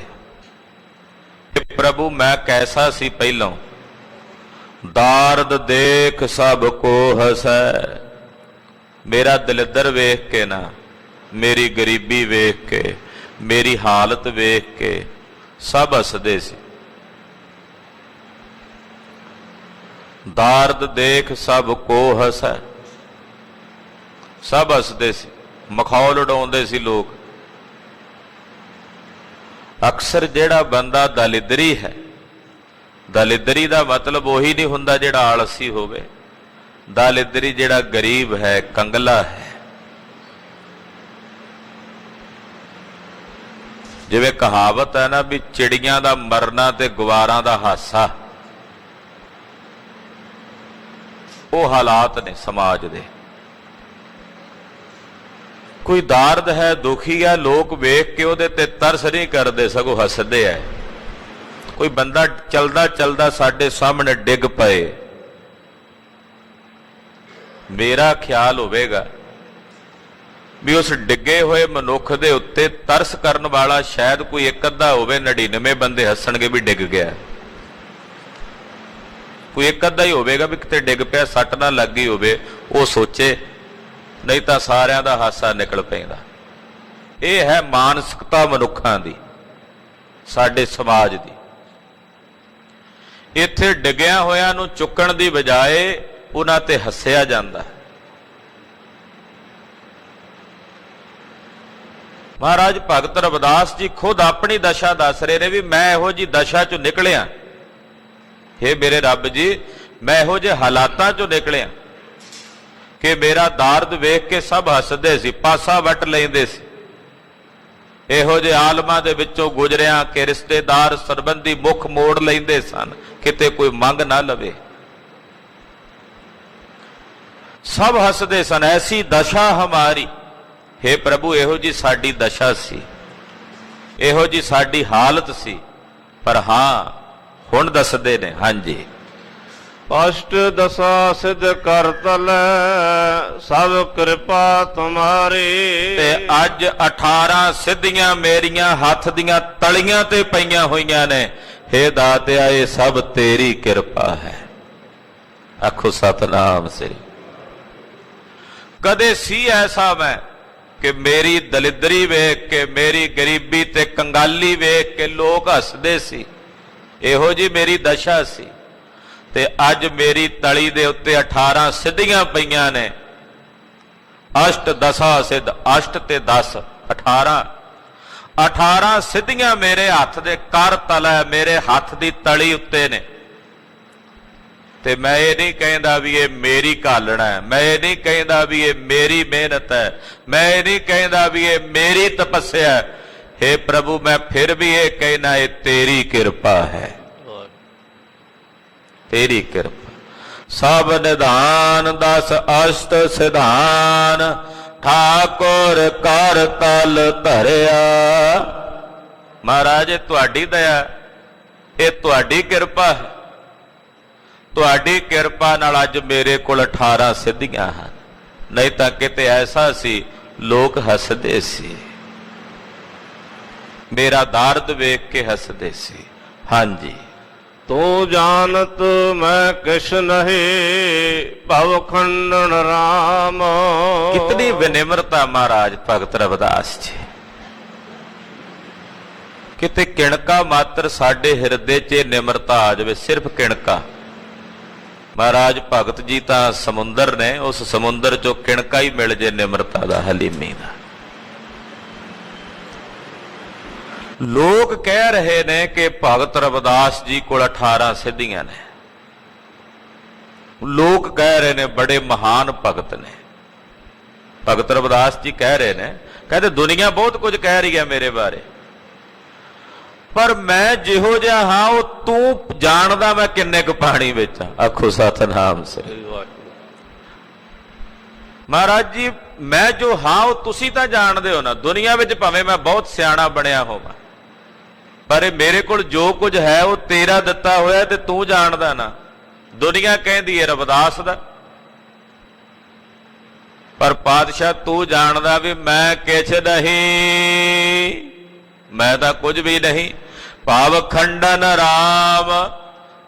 ਪ੍ਰਭੂ ਮੈਂ ਕੈਸਾ ਸੀ ਪਹਿਲੋਂ, ਦਾਰਦ ਦੇਖ ਸਭ ਕੋ ਹਸੈ। ਮੇਰਾ ਦਲਿੱਦਰ ਵੇਖ ਕੇ ਨਾ, ਮੇਰੀ ਗਰੀਬੀ ਵੇਖ ਕੇ, ਮੇਰੀ ਹਾਲਤ ਵੇਖ ਕੇ ਸਭ ਹੱਸਦੇ ਸੀ। ਦਾਰਦ ਦੇਖ ਸਭ ਕੋ ਹਸੈ, ਸਭ ਹੱਸਦੇ ਸੀ, ਮਖੌਲ ਉਡਾਉਂਦੇ ਸੀ ਲੋਕ। ਅਕਸਰ ਜਿਹੜਾ ਬੰਦਾ ਦਲਿੱਦਰੀ ਹੈ, ਦਲਿੱਦਰੀ ਦਾ ਮਤਲਬ ਉਹੀ ਨਹੀਂ ਹੁੰਦਾ ਜਿਹੜਾ ਆਲਸੀ ਹੋਵੇ। ਦਲਿੱਦਰੀ ਜਿਹੜਾ ਗਰੀਬ ਹੈ, ਕੰਗਲਾ ਹੈ। ਜਿਵੇਂ ਕਹਾਵਤ ਹੈ ਨਾ ਵੀ ਚਿੜੀਆਂ ਦਾ ਮਰਨਾ ਤੇ ਗਵਾਰਾਂ ਦਾ ਹਾਸਾ, ਉਹ ਹਾਲਾਤ ਨੇ ਸਮਾਜ ਦੇ। ਕੋਈ ਦਾਰਦ ਹੈ, ਦੁਖੀ ਹੈ, ਲੋਕ ਵੇਖ ਕੇ ਉਹਦੇ ਤੇ ਤਰਸ ਨਹੀਂ ਕਰਦੇ, ਸਗੋਂ ਹੱਸਦੇ ਐ। ਕੋਈ ਬੰਦਾ ਚਲਦਾ ਚਲਦਾ ਸਾਡੇ ਸਾਹਮਣੇ ਡਿੱਗ ਪਏ, ਮੇਰਾ ਖਿਆਲ ਹੋਵੇਗਾ ਵੀ ਉਸ ਡਿੱਗੇ ਹੋਏ ਮਨੁੱਖ ਦੇ ਉੱਤੇ ਤਰਸ ਕਰਨ ਵਾਲਾ ਸ਼ਾਇਦ ਕੋਈ ਇੱਕ ਅੱਧਾ ਹੋਵੇ, 99 ਬੰਦੇ ਹੱਸਣਗੇ ਵੀ ਡਿੱਗ ਗਿਆ। ਕੋਈ ਇੱਕ ਅੱਧਾ ਹੀ ਹੋਵੇਗਾ ਵੀ ਕਿਤੇ ਡਿੱਗ ਪਿਆ, ਸੱਟ ਨਾ ਲੱਗ ਗਈ ਹੋਵੇ, ਉਹ ਸੋਚੇ, ਨਹੀਂ ਤਾਂ ਸਾਰਿਆਂ ਦਾ ਹਾਸਾ ਨਿਕਲ ਪੈਂਦਾ। ਇਹ ਹੈ ਮਾਨਸਿਕਤਾ ਮਨੁੱਖਾਂ ਦੀ, ਸਾਡੇ ਸਮਾਜ ਦੀ। ਇੱਥੇ ਡਿੱਗਿਆਂ ਹੋਇਆਂ ਨੂੰ ਚੁੱਕਣ ਦੀ ਬਜਾਏ ਉਹਨਾਂ ਤੇ ਹੱਸਿਆ ਜਾਂਦਾ। ਮਹਾਰਾਜ ਭਗਤ ਰਵਿਦਾਸ ਜੀ ਖੁਦ ਆਪਣੀ ਦਸ਼ਾ ਦੱਸ ਰਹੇ ਨੇ ਵੀ ਮੈਂ ਇਹੋ ਜੀ ਦਸ਼ਾ ਚੋਂ ਨਿਕਲਿਆ। ਹੇ ਮੇਰੇ ਰੱਬ ਜੀ, ਮੈਂ ਇਹੋ ਜਿਹੇ ਹਾਲਾਤਾਂ ਚੋਂ ਨਿਕਲਿਆ ਕਿ ਮੇਰਾ ਦਰਦ ਵੇਖ ਕੇ ਸਭ ਹੱਸਦੇ ਸੀ, ਪਾਸਾ ਵੱਟ ਲੈਂਦੇ ਸੀ। ਇਹੋ ਜਿਹੇ ਆਲਮਾਂ ਦੇ ਵਿੱਚੋਂ ਗੁਜ਼ਰਿਆ ਕਿ ਰਿਸ਼ਤੇਦਾਰ ਸਰਬੰਧੀ ਮੁੱਖ ਮੋੜ ਲੈਂਦੇ ਸਨ, ਕਿਤੇ ਕੋਈ ਮੰਗ ਨਾ ਲਵੇ। ਸਭ ਹੱਸਦੇ ਸਨ, ਐਸੀ ਦਸ਼ਾ ਹਮਾਰੀ। हे ਪ੍ਰਭੂ, ਇਹੋ ਜੀ ਸਾਡੀ ਦਸ਼ਾ ਸੀ, ਇਹੋ ਜੀ ਸਾਡੀ ਹਾਲਤ ਸੀ। ਪਰ ਹਾਂ, ਹੁਣ ਦੱਸਦੇ ਨੇ, ਹਾਂਜੀ, ਅਸ਼ਟ ਦਸ਼ਾ ਸਿਧ ਕਰ ਤਲੈ ਸਭ ਕਿਰਪਾ ਤੁਮਾਰੀ। ਤੇ ਅੱਜ 18 ਸਿੱਧੀਆਂ ਮੇਰੀਆਂ ਹੱਥ ਦੀਆਂ ਤਲੀਆਂ ਤੇ ਪਈਆਂ ਹੋਈਆਂ ਨੇ। हे ਦਾਤਿਆ, ਇਹ ਸਭ ਤੇਰੀ ਕਿਰਪਾ ਹੈ। ਆਖੋ ਸਤਨਾਮ ਸ੍ਰੀ। ਕਦੇ ਸੀ ਐਸਾ ਮੈਂ ਕਿ ਮੇਰੀ ਦਲਿਦਰੀ ਵੇਖ ਕੇ, ਮੇਰੀ ਗਰੀਬੀ ਤੇ ਕੰਗਾਲੀ ਵੇਖ ਕੇ ਲੋਕ ਹੱਸਦੇ ਸੀ। ਇਹੋ ਜੀ ਮੇਰੀ ਦਸ਼ਾ ਸੀ। ਤੇ ਅੱਜ ਮੇਰੀ ਤਲੀ ਦੇ ਉੱਤੇ 18 ਸਿੱਧੀਆਂ ਪਈਆਂ ਨੇ। ਅਸ਼ਟ ਦਸ਼ਾ ਸਿੱਧ, ਅਸ਼ਟ ਤੇ 10, 18 ਸਿੱਧੀਆਂ ਮੇਰੇ ਹੱਥ ਦੇ ਕਰ ਤਲਾ, ਮੇਰੇ ਹੱਥ ਦੀ ਤਲੀ ਉੱਤੇ ਨੇ। ਤੇ ਮੈਂ ਇਹ ਨਹੀਂ ਕਹਿੰਦਾ ਵੀ ਇਹ ਮੇਰੀ ਘਾਲਣਾ ਹੈ, ਮੈਂ ਇਹ ਨਹੀਂ ਕਹਿੰਦਾ ਵੀ ਇਹ ਮੇਰੀ ਮਿਹਨਤ ਹੈ, ਮੈਂ ਇਹ ਨਹੀਂ ਕਹਿੰਦਾ ਵੀ ਇਹ ਮੇਰੀ ਤਪੱਸਿਆ ਹੈ। हे ਪ੍ਰਭੂ, ਮੈਂ ਫਿਰ ਵੀ ਇਹ ਕਹਿਣਾ, ਇਹ ਤੇਰੀ ਕਿਰਪਾ ਹੈ, ਤੇਰੀ ਕਿਰਪਾ। ਸਭ ਨਿਧਾਨ 10 ਅਸ਼ਟ ਸਿਧਾਨ, ਠਾਕੁਰ ਕਰ ਤਲ ਧਰਿਆ। ਮਹਾਰਾਜ, ਇਹ ਤੁਹਾਡੀ ਦਇਆ, ਇਹ ਤੁਹਾਡੀ ਕਿਰਪਾ ਹੈ। ਤੁਹਾਡੀ ਕਿਰਪਾ ਨਾਲ ਅੱਜ ਮੇਰੇ ਕੋਲ 18 ਸਿੱਧੀਆਂ ਹਨ, ਨਹੀਂ ਤਾਂ ਕਿਤੇ ਐਸਾ ਸੀ ਲੋਕ ਹੱਸਦੇ ਸੀ, ਮੇਰਾ ਦਰਦ ਵੇਖ ਕੇ ਹੱਸਦੇ ਸੀ। ਹਾਂਜੀ, ਤੂੰ ਜਾਣਤ ਮੈਂ ਕਿਛ ਨਹੀਂ, ਭਵ ਖੰਡਨ ਰਾਮ। ਕਿਤਨੀ ਵਿਨਿਮਰਤਾ ਮਹਾਰਾਜ ਭਗਤ ਰਵਿਦਾਸ ਜੀ। ਕਿਤੇ ਕਿਣਕਾ ਮਾਤਰ ਸਾਡੇ ਹਿਰਦੇ 'ਚ ਨਿਮਰਤਾ ਆ ਜਾਵੇ, ਸਿਰਫ ਕਿਣਕਾ। ਮਹਾਰਾਜ ਭਗਤ ਜੀ ਤਾਂ ਸਮੁੰਦਰ ਨੇ, ਉਸ ਸਮੁੰਦਰ 'ਚੋਂ ਕਿਣਕਾ ਹੀ ਮਿਲ ਜੇ ਨਿਮਰਤਾ ਦਾ, ਹਲੀਮੀ ਦਾ। ਲੋਕ ਕਹਿ ਰਹੇ ਨੇ ਕਿ ਭਗਤ ਰਵਿਦਾਸ ਜੀ ਕੋਲ 18 ਸਿੱਧੀਆਂ ਨੇ। ਲੋਕ ਕਹਿ ਰਹੇ ਨੇ ਬੜੇ ਮਹਾਨ ਭਗਤ ਨੇ। ਭਗਤ ਰਵਿਦਾਸ ਜੀ ਕਹਿ ਰਹੇ ਨੇ, ਕਹਿੰਦੇ ਦੁਨੀਆ ਬਹੁਤ ਕੁਝ ਕਹਿ ਰਹੀ ਹੈ ਮੇਰੇ ਬਾਰੇ, ਪਰ ਮੈਂ ਜਿਹੋ ਜਿਹਾ ਹਾਂ ਉਹ ਤੂੰ ਜਾਣਦਾ ਮੈਂ ਕਿੰਨੇ ਕੁ ਪਾਣੀ ਵਿੱਚ ਆ। ਆਖੋ ਸਤਨਾਮ ਸ੍ਰੀ। ਮਹਾਰਾਜ ਜੀ, ਮੈਂ ਜੋ ਹਾਂ ਉਹ ਤੁਸੀਂ ਤਾਂ ਜਾਣਦੇ ਹੋ ਨਾ। ਦੁਨੀਆ ਵਿੱਚ ਭਾਵੇਂ ਮੈਂ ਬਹੁਤ ਸਿਆਣਾ ਬਣਿਆ ਹੋਵਾਂ, ਪਰ ਇਹ ਮੇਰੇ ਕੋਲ ਜੋ ਕੁਝ ਹੈ ਉਹ ਤੇਰਾ ਦਿੱਤਾ ਹੋਇਆ ਤੇ ਤੂੰ ਜਾਣਦਾ ਨਾ। ਦੁਨੀਆ ਕਹਿੰਦੀ ਹੈ ਰਵਿਦਾਸ ਦਾ, ਪਰ ਪਾਤਸ਼ਾਹ ਤੂੰ ਜਾਣਦਾ ਵੀ ਮੈਂ ਕਿਛ ਨਹੀਂ, ਮੈਂ ਤਾਂ ਕੁਝ ਵੀ ਨਹੀਂ। ਭਾਵ ਖੰਡਨ ਰਾਮ।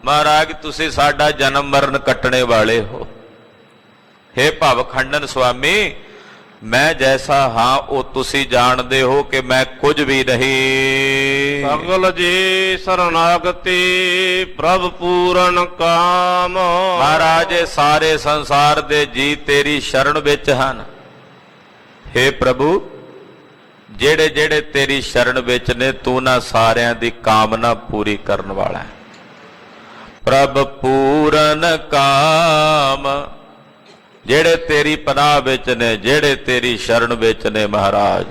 ਮਹਾਰਾਜ, ਤੁਸੀਂ ਸਾਡਾ ਜਨਮ ਮਰਨ ਕੱਟਣੇ ਵਾਲੇ ਹੋ। हे ਭਵ ਖੰਡਨ ਸੁਆਮੀ, ਮੈਂ ਜੈਸਾ ਹਾਂ ਉਹ ਤੁਸੀਂ ਜਾਣਦੇ ਹੋ ਕਿ ਮੈਂ ਕੁਝ ਵੀ ਨਹੀਂ। ਸਗਲ ਜੀ ਸਰਨਾਗਤੀ ਪ੍ਰਭ ਪੂਰਨ ਕਾਮ। ਮਹਾਰਾਜ, ਇਹ ਸਾਰੇ ਸੰਸਾਰ ਦੇ ਜੀ ਤੇਰੀ ਸ਼ਰਨ ਵਿੱਚ ਹਨ। हे ਪ੍ਰਭੂ, ਜਿਹੜੇ ਜਿਹੜੇ ਤੇਰੀ ਸ਼ਰਨ ਵਿੱਚ ਨੇ, ਤੂੰ ਨਾ ਸਾਰਿਆਂ ਦੀ ਕਾਮਨਾ ਪੂਰੀ ਕਰਨ ਵਾਲਾ ਹੈ। ਪ੍ਰਭ ਪੂਰਨ ਕਾਮ। ਜਿਹੜੇ ਤੇਰੀ ਪਨਾਹ ਵਿੱਚ ਨੇ, ਜਿਹੜੇ ਤੇਰੀ ਸ਼ਰਨ ਵਿੱਚ ਨੇ ਮਹਾਰਾਜ,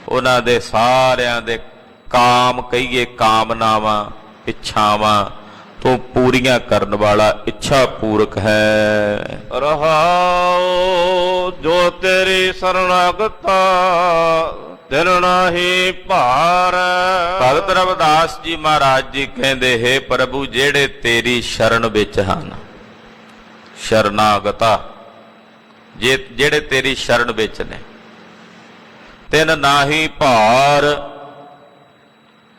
ਉਹਨਾਂ ਦੇ ਸਾਰਿਆਂ ਦੇ ਕਾਮ ਕਹੀਏ, ਕਾਮਨਾਵਾਂ, ਇੱਛਾਵਾਂ ਤੂੰ ਪੂਰੀਆਂ ਕਰਨ ਵਾਲਾ ਇੱਛਾ ਪੂਰਕ ਹੈ। ਰਹਾਉ ਜੋ ਤੇਰੀ ਸਰਨਾਗਤਾ ਤਿਨ ਨਾਹੀ ਭਾਰ। ਭਗਤ ਰਵਿਦਾਸ ਜੀ ਮਹਾਰਾਜ ਜੀ ਕਹਿੰਦੇ, हे ਪ੍ਰਭੂ, ਜਿਹੜੇ ਤੇਰੀ ਸ਼ਰਨ ਵਿੱਚ ਹਨ, ਸ਼ਰਨਾਗਤਾ, ਜਿਹੜੇ ਤੇਰੀ ਸ਼ਰਨ ਵਿੱਚ ਨੇ, ਤਿਨ ਨਾਹੀ ਭਾਰ,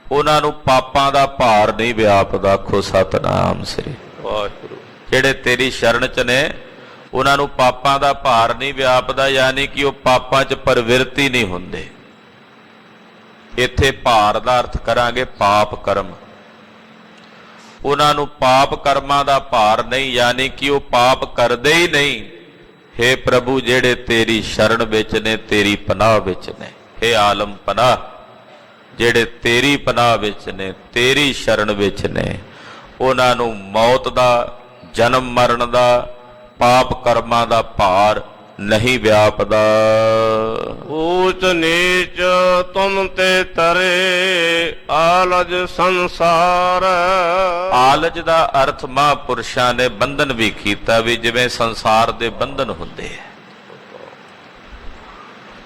ਉਹਨਾਂ ਨੂੰ ਪਾਪਾਂ ਦਾ ਭਾਰ ਨਹੀਂ ਵਿਆਪਦਾ। ਆਖੋ ਸਤਿਨਾਮ ਸ੍ਰੀ ਵਾਹਿਗੁਰੂ। ਜਿਹੜੇ ਤੇਰੀ ਸ਼ਰਨ ਚ ਨੇ ਉਹਨਾਂ ਨੂੰ ਪਾਪਾਂ ਦਾ ਭਾਰ ਨਹੀਂ ਵਿਆਪਦਾ, ਯਾਨੀ ਕਿ ਉਹ ਪਾਪਾਂ ਚ ਪ੍ਰਵਿਰਤੀ ਨਹੀਂ ਹੁੰਦੇ। ਇੱਥੇ ਭਾਰ ਦਾ ਅਰਥ ਕਰਾਂਗੇ ਪਾਪ ਕਰਮ। ਉਹਨਾਂ ਨੂੰ ਪਾਪ ਕਰਮਾਂ ਦਾ ਭਾਰ ਨਹੀਂ, ਯਾਨੀ ਕਿ ਉਹ ਪਾਪ ਕਰਦੇ ਹੀ ਨਹੀਂ। ਹੇ ਪ੍ਰਭੂ, ਜਿਹੜੇ ਤੇਰੀ ਸ਼ਰਨ ਵਿੱਚ ਨੇ, ਤੇਰੀ ਪਨਾਹ ਵਿੱਚ ਨੇ, ਹੇ ਆਲਮ ਪਨਾਹ, ਜਿਹੜੇ ਤੇਰੀ ਪਨਾਹ ਵਿੱਚ ਨੇ, ਤੇਰੀ ਸ਼ਰਨ ਵਿੱਚ ਨੇ, ਉਹਨਾਂ ਨੂੰ ਮੌਤ ਦਾ, ਜਨਮ ਮਰਨ ਦਾ, ਪਾਪ ਕਰਮਾਂ ਦਾ ਭਾਰ ਨਹੀਂ ਵਿਆਪਦਾ। ਊਚ ਨੀਚ ਤੁਮ ਤੇ ਤਰੇ, ਆਲਜ ਸੰਸਾਰ। ਆਲਜ ਦਾ ਅਰਥ ਮਹਾਂਪੁਰਸ਼ਾਂ ਨੇ ਬੰਧਨ ਵੀ ਕੀਤਾ, ਵੀ ਜਿਵੇਂ ਸੰਸਾਰ ਦੇ ਬੰਧਨ ਹੁੰਦੇ ਆ।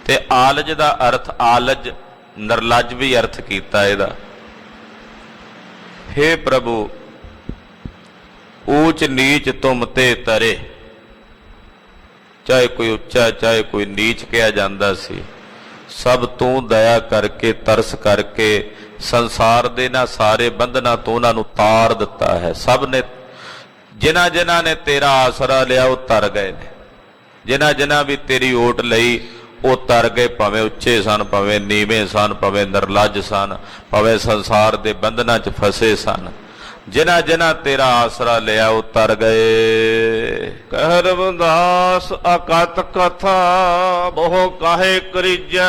ਤੇ ਆਲਜ ਦਾ ਅਰਥ, ਆਲਜ ਨਿਰਲੱਜ ਵੀ ਅਰਥ ਕੀਤਾ ਇਹਦਾ। ਹੇ ਪ੍ਰਭੂ, ਊਚ ਨੀਚ ਤੁਮ ਤੇ ਤਰੇ, ਚਾਹੇ ਕੋਈ ਉੱਚਾ ਚਾਹੇ ਕੋਈ ਨੀਚ ਕਿਹਾ ਜਾਂਦਾ ਸੀ, ਸਭ ਤੂੰ ਦਇਆ ਕਰਕੇ, ਤਰਸ ਕਰਕੇ ਸੰਸਾਰ ਦੇ ਨਾ ਸਾਰੇ ਬੰਧਨਾਂ ਤੋਂ ਉਹਨਾਂ ਨੂੰ ਤਾਰ ਦਿੱਤਾ ਹੈ। ਸਭ ਨੇ, ਜਿਨ੍ਹਾਂ ਜਿਨ੍ਹਾਂ ਨੇ ਤੇਰਾ ਆਸਰਾ ਲਿਆ ਉਹ ਤਰ ਗਏ ਨੇ। ਜਿਨ੍ਹਾਂ ਜਿਨ੍ਹਾਂ ਵੀ ਤੇਰੀ ਓਟ ਲਈ ਉਹ ਤਰ ਗਏ, ਭਾਵੇਂ ਉੱਚੇ ਸਨ, ਭਾਵੇਂ ਨੀਵੇਂ ਸਨ, ਭਾਵੇਂ ਨਿਰਲੱਜ ਸਨ, ਭਾਵੇਂ ਸੰਸਾਰ ਦੇ ਬੰਧਨਾਂ 'ਚ ਫਸੇ ਸਨ। ਜਿਨ੍ਹਾਂ ਜਿਨ੍ਹਾਂ ਤੇਰਾ ਆਸਰਾ ਲਿਆ ਉਹ ਤਰ ਗਏ। ਕਹਿ ਰਵਿਦਾਸ ਅਕਤ ਕਥਾ, ਬਹੁ ਕਾਹੇ ਕਰੀਜੈ।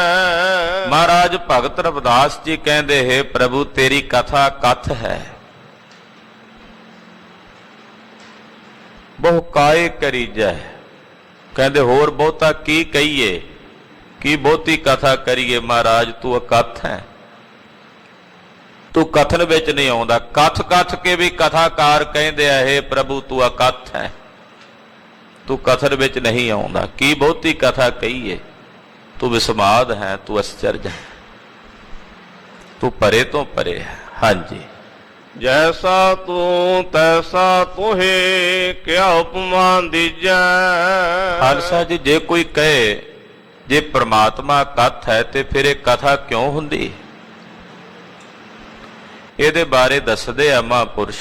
ਮਹਾਰਾਜ ਭਗਤ ਰਵਿਦਾਸ ਜੀ ਕਹਿੰਦੇ, ਹੈ ਪ੍ਰਭੂ ਤੇਰੀ ਕਥਾ ਕਥ ਹੈ, ਬਹੁ ਕਾਹੇ ਕਰੀਜੈ। ਕਹਿੰਦੇ ਹੋਰ ਬਹੁਤਾ ਕੀ ਕਹੀਏ, ਕੀ ਬਹੁਤੀ ਕਥਾ ਕਰੀਏ। ਮਹਾਰਾਜ ਤੂੰ ਅਕਥ ਹੈ, ਤੂੰ ਕਥਨ ਵਿੱਚ ਨਹੀਂ ਆਉਂਦਾ। ਕਥ ਕਥ ਕੇ ਵੀ ਕਥਾਕਾਰ ਕਹਿੰਦੇ ਆ, ਹੇ ਪ੍ਰਭੂ ਤੂੰ ਅਕਥ ਹੈ, ਤੂੰ ਕਥਨ ਵਿੱਚ ਨਹੀਂ ਆਉਂਦਾ। ਕੀ ਬਹੁਤੀ ਕਥਾ ਕਹੀਏ, ਤੂੰ ਵਿਸਮਾਦ ਹੈ, ਤੂੰ ਅਸਚਰਜ ਹੈ, ਤੂੰ ਪਰੇ ਤੋਂ ਪਰੇ ਹੈ। ਹਾਂਜੀ। ਜੈਸਾ ਤੂੰ ਤੈਸਾ ਤੁਹੇ, ਕਿਆ ਉਪਮਾ ਦੀਜੈ। ਖਾਲਸਾ ਜੀ, ਜੇ ਕੋਈ ਕਹੇ ਜੇ ਪ੍ਰਮਾਤਮਾ ਕਥ ਹੈ ਤੇ ਫਿਰ ਇਹ ਕਥਾ ਕਿਉਂ ਹੁੰਦੀ? ਇਹਦੇ ਬਾਰੇ ਦੱਸਦੇ ਆ ਮਹਾਂਪੁਰਸ਼।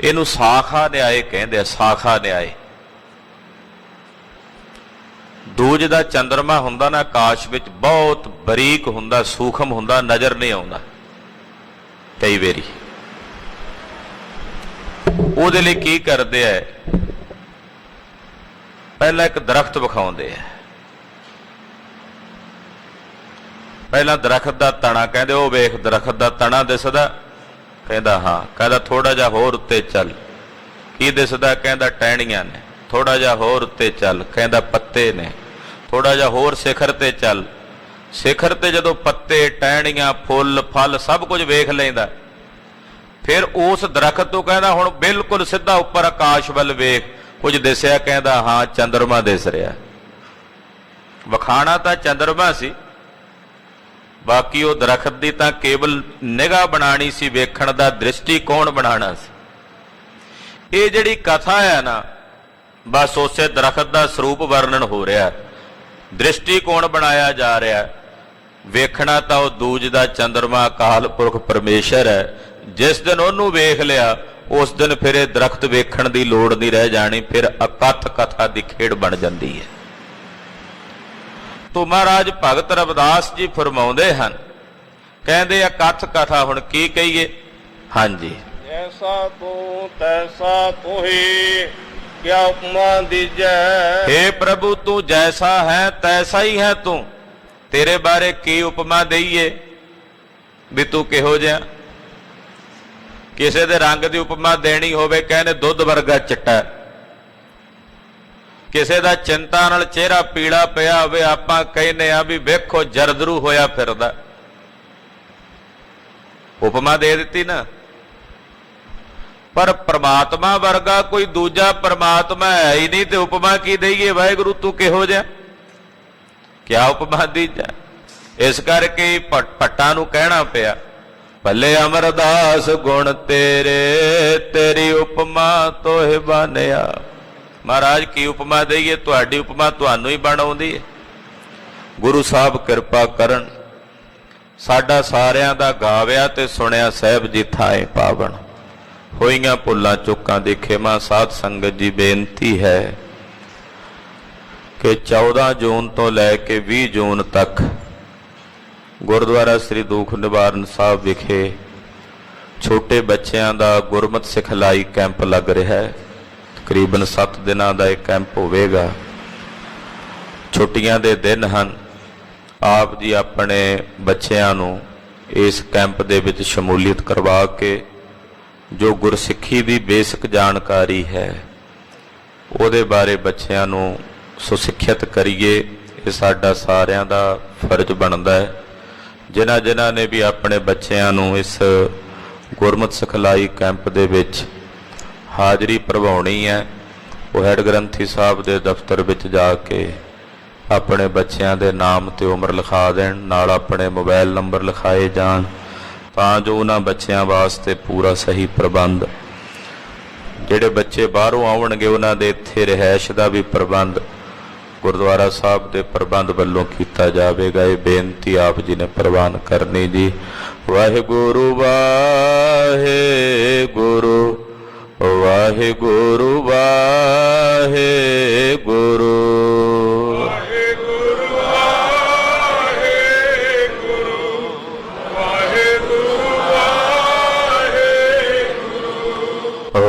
ਇਹਨੂੰ ਸਾਖਾ ਨਿਆਏ ਕਹਿੰਦੇ ਆ, ਸਾਖਾ ਨਿਆਏ। ਦੂਜ ਦਾ ਚੰਦਰਮਾ ਹੁੰਦਾ ਨਾ ਆਕਾਸ਼ ਵਿੱਚ, ਬਹੁਤ ਬਰੀਕ ਹੁੰਦਾ, ਸੂਖਮ ਹੁੰਦਾ, ਨਜ਼ਰ ਨਹੀਂ ਆਉਂਦਾ ਕਈ ਵਾਰੀ। ਉਹਦੇ ਲਈ ਕੀ ਕਰਦੇ ਆ, ਪਹਿਲਾਂ ਇੱਕ ਦਰਖਤ ਵਿਖਾਉਂਦੇ ਆ। ਪਹਿਲਾਂ ਦਰਖਤ ਦਾ ਤਣਾ, ਕਹਿੰਦੇ ਉਹ ਵੇਖ ਦਰਖਤ ਦਾ ਤਣਾ ਦਿਸਦਾ? ਕਹਿੰਦਾ ਹਾਂ। ਕਹਿੰਦਾ ਥੋੜਾ ਜਿਹਾ ਹੋਰ ਉੱਤੇ ਚੱਲ, ਕੀ ਦਿਸਦਾ? ਕਹਿੰਦਾ ਟਹਿਣੀਆਂ ਨੇ। ਥੋੜਾ ਜਿਹਾ ਹੋਰ ਉੱਤੇ ਚੱਲ, ਕਹਿੰਦਾ ਪੱਤੇ ਨੇ। ਥੋੜਾ ਜਿਹਾ ਹੋਰ ਸਿਖਰ ਤੇ ਚੱਲ, ਸਿਖਰ ਤੇ ਜਦੋਂ ਪੱਤੇ, ਟਹਿਣੀਆਂ, ਫੁੱਲ, ਫਲ ਸਭ ਕੁਝ ਵੇਖ ਲੈਂਦਾ, ਫਿਰ ਉਸ ਦਰਖਤ ਤੋਂ ਕਹਿੰਦਾ ਹੁਣ ਬਿਲਕੁਲ ਸਿੱਧਾ ਉੱਪਰ ਆਕਾਸ਼ ਵੱਲ ਵੇਖ, ਕੁਝ ਦਿਸਿਆ? ਕਹਿੰਦਾ ਹਾਂ ਚੰਦਰਮਾ ਦਿਸ ਰਿਹਾ। ਵਿਖਾਣਾ ਤਾਂ ਚੰਦਰਮਾ ਸੀ, ਬਾਕੀ ਉਹ ਦਰਖਤ ਦੀ ਤਾਂ ਕੇਵਲ ਨਿਗਾਹ ਬਣਾਣੀ ਸੀ, ਵੇਖਣ ਦਾ ਦ੍ਰਿਸ਼ਟੀਕੋਣ ਬਣਾਉਣਾ ਸੀ। ਇਹ ਜਿਹੜੀ ਕਥਾ ਹੈ ਨਾ, ਬਸ ਉਸੇ ਦਰਖਤ ਦਾ ਸਰੂਪ ਵਰਣਨ ਹੋ ਰਿਹਾ, ਦ੍ਰਿਸ਼ਟੀਕੋਣ ਬਣਾਇਆ ਜਾ ਰਿਹਾ। ਵੇਖਣਾ ਤਾਂ ਉਹ ਦੂਜ ਦਾ ਚੰਦਰਮਾ ਅਕਾਲ ਪੁਰਖ ਪਰਮੇਸ਼ਰ ਹੈ। ਜਿਸ ਦਿਨ ਉਹਨੂੰ ਵੇਖ ਲਿਆ ਉਸ ਦਿਨ ਫਿਰ ਇਹ ਦਰਖਤ ਵੇਖਣ ਦੀ ਲੋੜ ਨਹੀਂ ਰਹਿ ਜਾਣੀ, ਫਿਰ ਅਕਥ ਕਥਾ ਦੀ ਖੇਡ ਬਣ ਜਾਂਦੀ ਹੈ। ਤੋ ਮਹਾਰਾਜ ਭਗਤ ਰਵਿਦਾਸ ਜੀ ਫਰਮਾਉਂਦੇ ਹਨ, ਕਹਿੰਦੇ ਅਕਥ ਕਥਾ ਹੁਣ ਕੀ ਕਹੀਏ? ਹਾਂਜੀ। ਜੈਸਾ ਤੂੰ ਤੈਸਾ ਤੁਹੀ, ਕਿਆ ਉਪਮਾ ਦੀਜੈ। ਹੇ ਪ੍ਰਭੂ ਤੂੰ ਜੈਸਾ ਹੈ ਤੈਸਾ ਹੀ ਹੈ ਤੂੰ, ਤੇਰੇ ਬਾਰੇ ਕੀ ਉਪਮਾ ਦਈਏ ਵੀ ਤੂੰ ਕਿਹੋ ਜਿਹਾ? ਕਿਸੇ ਦੇ ਰੰਗ ਦੀ ਉਪਮਾ ਦੇਣੀ ਹੋਵੇ, ਕਹਿੰਦੇ ਦੁੱਧ ਵਰਗਾ ਚਿੱਟਾ। ਕਿਸੇ ਦਾ ਚਿੰਤਾ ਨਾਲ ਚਿਹਰਾ ਪੀਲਾ ਪਿਆ ਹੋਵੇ, ਆਪਾਂ ਕਹਿੰਦੇ ਆ ਵੀ ਵੇਖੋ ਜਰਦਰੂ ਹੋਇਆ ਫਿਰਦਾ। ਉਪਮਾ ਦੇ ਦਿੱਤੀ ਨਾ। ਪਰ ਪ੍ਰਮਾਤਮਾ ਵਰਗਾ ਕੋਈ ਦੂਜਾ ਪ੍ਰਮਾਤਮਾ ਹੈ ਹੀ ਨਹੀਂ, ਤੇ ਉਪਮਾ ਕੀ ਦਈਏ? ਵਾਹਿਗੁਰੂ ਤੂੰ ਕਿਹੋ ਜਿਹਾ, ਕਿਆ ਉਪਮਾ ਦੀਜਾ? ਇਸ ਕਰਕੇ ਭੱਟਾਂ ਨੂੰ ਕਹਿਣਾ ਪਿਆ, ਭਲੇ ਅਮਰਦਾਸ ਗੁਣ ਤੇਰੇ, ਤੇਰੀ ਉਪਮਾ ਤੋਹਿ ਬਾਨਿਆ। ਮਹਾਰਾਜ ਕੀ ਉਪਮਾ ਦਈਏ? ਤੁਹਾਡੀ ਉਪਮਾ ਤੁਹਾਨੂੰ ਹੀ ਬਣ ਆਉਂਦੀ ਹੈ। ਗੁਰੂ ਸਾਹਿਬ ਕਿਰਪਾ ਕਰਨ। ਸਾਡਾ ਸਾਰਿਆਂ ਦਾ ਗਾਵਿਆ ਤੇ ਸੁਣਿਆ ਸਾਹਿਬ ਜੀ ਥਾਏ ਪਾਵਨ। ਹੋਈਆਂ ਭੁੱਲਾਂ ਚੁੱਕਾਂ ਦੀ ਖਿਮਾ। ਸਾਧ ਸੰਗਤ ਜੀ ਬੇਨਤੀ ਹੈ ਕਿ 14 ਜੂਨ ਤੋਂ ਲੈ ਕੇ 20 ਜੂਨ ਤੱਕ ਗੁਰਦੁਆਰਾ ਸ੍ਰੀ ਦੁੱਖ ਨਿਵਾਰਨ ਸਾਹਿਬ ਵਿਖੇ ਛੋਟੇ ਬੱਚਿਆਂ ਦਾ ਗੁਰਮਤਿ ਸਿਖਲਾਈ ਕੈਂਪ ਲੱਗ ਰਿਹਾ ਹੈ। ਤਕਰੀਬਨ 7 ਦਿਨਾਂ ਦਾ ਇਹ ਕੈਂਪ ਹੋਵੇਗਾ। ਛੁੱਟੀਆਂ ਦੇ ਦਿਨ ਹਨ। ਆਪ ਜੀ ਆਪਣੇ ਬੱਚਿਆਂ ਨੂੰ ਇਸ ਕੈਂਪ ਦੇ ਵਿੱਚ ਸ਼ਮੂਲੀਅਤ ਕਰਵਾ ਕੇ ਜੋ ਗੁਰਸਿੱਖੀ ਦੀ ਬੇਸਿਕ ਜਾਣਕਾਰੀ ਹੈ ਉਹਦੇ ਬਾਰੇ ਬੱਚਿਆਂ ਨੂੰ ਸੁਸਿੱਖਿਅਤ ਕਰੀਏ। ਇਹ ਸਾਡਾ ਸਾਰਿਆਂ ਦਾ ਫਰਜ਼ ਬਣਦਾ ਹੈ। ਜਿਨ੍ਹਾਂ ਨੇ ਵੀ ਆਪਣੇ ਬੱਚਿਆਂ ਨੂੰ ਇਸ ਗੁਰਮਤਿ ਸਿਖਲਾਈ ਕੈਂਪ ਦੇ ਵਿੱਚ ਹਾਜ਼ਰੀ ਭਰਵਾਉਣੀ ਹੈ ਉਹ ਹੈੱਡ ਗ੍ਰੰਥੀ ਸਾਹਿਬ ਦੇ ਦਫ਼ਤਰ ਵਿੱਚ ਜਾ ਕੇ ਆਪਣੇ ਬੱਚਿਆਂ ਦੇ ਨਾਮ ਤੇ ਉਮਰ ਲਿਖਾ ਦੇਣ। ਨਾਲ ਆਪਣੇ ਮੋਬਾਈਲ ਨੰਬਰ ਲਿਖਾਏ ਜਾਣ ਤਾਂ ਜੋ ਉਹਨਾਂ ਬੱਚਿਆਂ ਵਾਸਤੇ ਪੂਰਾ ਸਹੀ ਪ੍ਰਬੰਧ, ਜਿਹੜੇ ਬੱਚੇ ਬਾਹਰੋਂ ਆਉਣਗੇ ਉਹਨਾਂ ਦੇ ਇੱਥੇ ਰਿਹਾਇਸ਼ ਦਾ ਵੀ ਪ੍ਰਬੰਧ ਗੁਰਦੁਆਰਾ ਸਾਹਿਬ ਦੇ ਪ੍ਰਬੰਧ ਵੱਲੋਂ ਕੀਤਾ ਜਾਵੇਗਾ। ਇਹ ਬੇਨਤੀ ਆਪ ਜੀ ਨੇ ਪ੍ਰਵਾਨ ਕਰਨੀ ਜੀ। ਵਾਹਿਗੁਰੂ ਵਾਹਿਗੁਰੂ ਵਾਹਿਗੁਰੂ ਵਾਹਿਗੁਰੂ।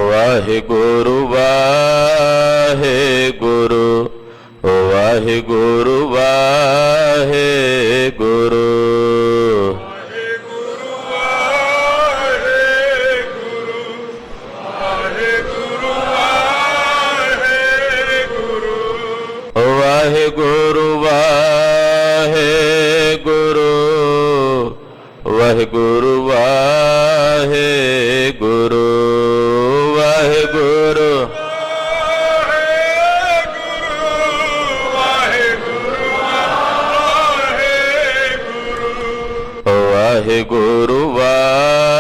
ਵਾਹਿਗੁਰੂ ਵਾਹਿਗੁਰੂ ਵਾਹਿਗੁਰੂ ਵਾਹਿਗੁਰੂ। ਵਾਹਿਗੁਰੂ ਵਾਹਿਗੁਰੂ ਵਾਹਿਗੁਰੂ ਵਾਹਿਗੁਰੂ ਵਾਹਿਗੁਰੂ ਵਾਹਿਗੁਰੂ ਵਾਹਿਗੁਰੂ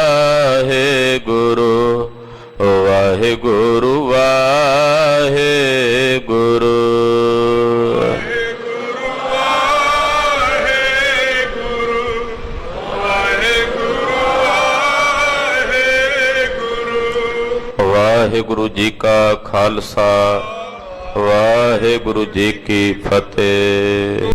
ਵਾਹਿਗੁਰੂ ਵਾਹਿਗੁਰੂ। ਵਾਹਿਗੁਰੂ ਜੀ ਕਾ ਖਾਲਸਾ ਵਾਹਿਗੁਰੂ ਜੀ ਕੀ ਫਤਿਹ।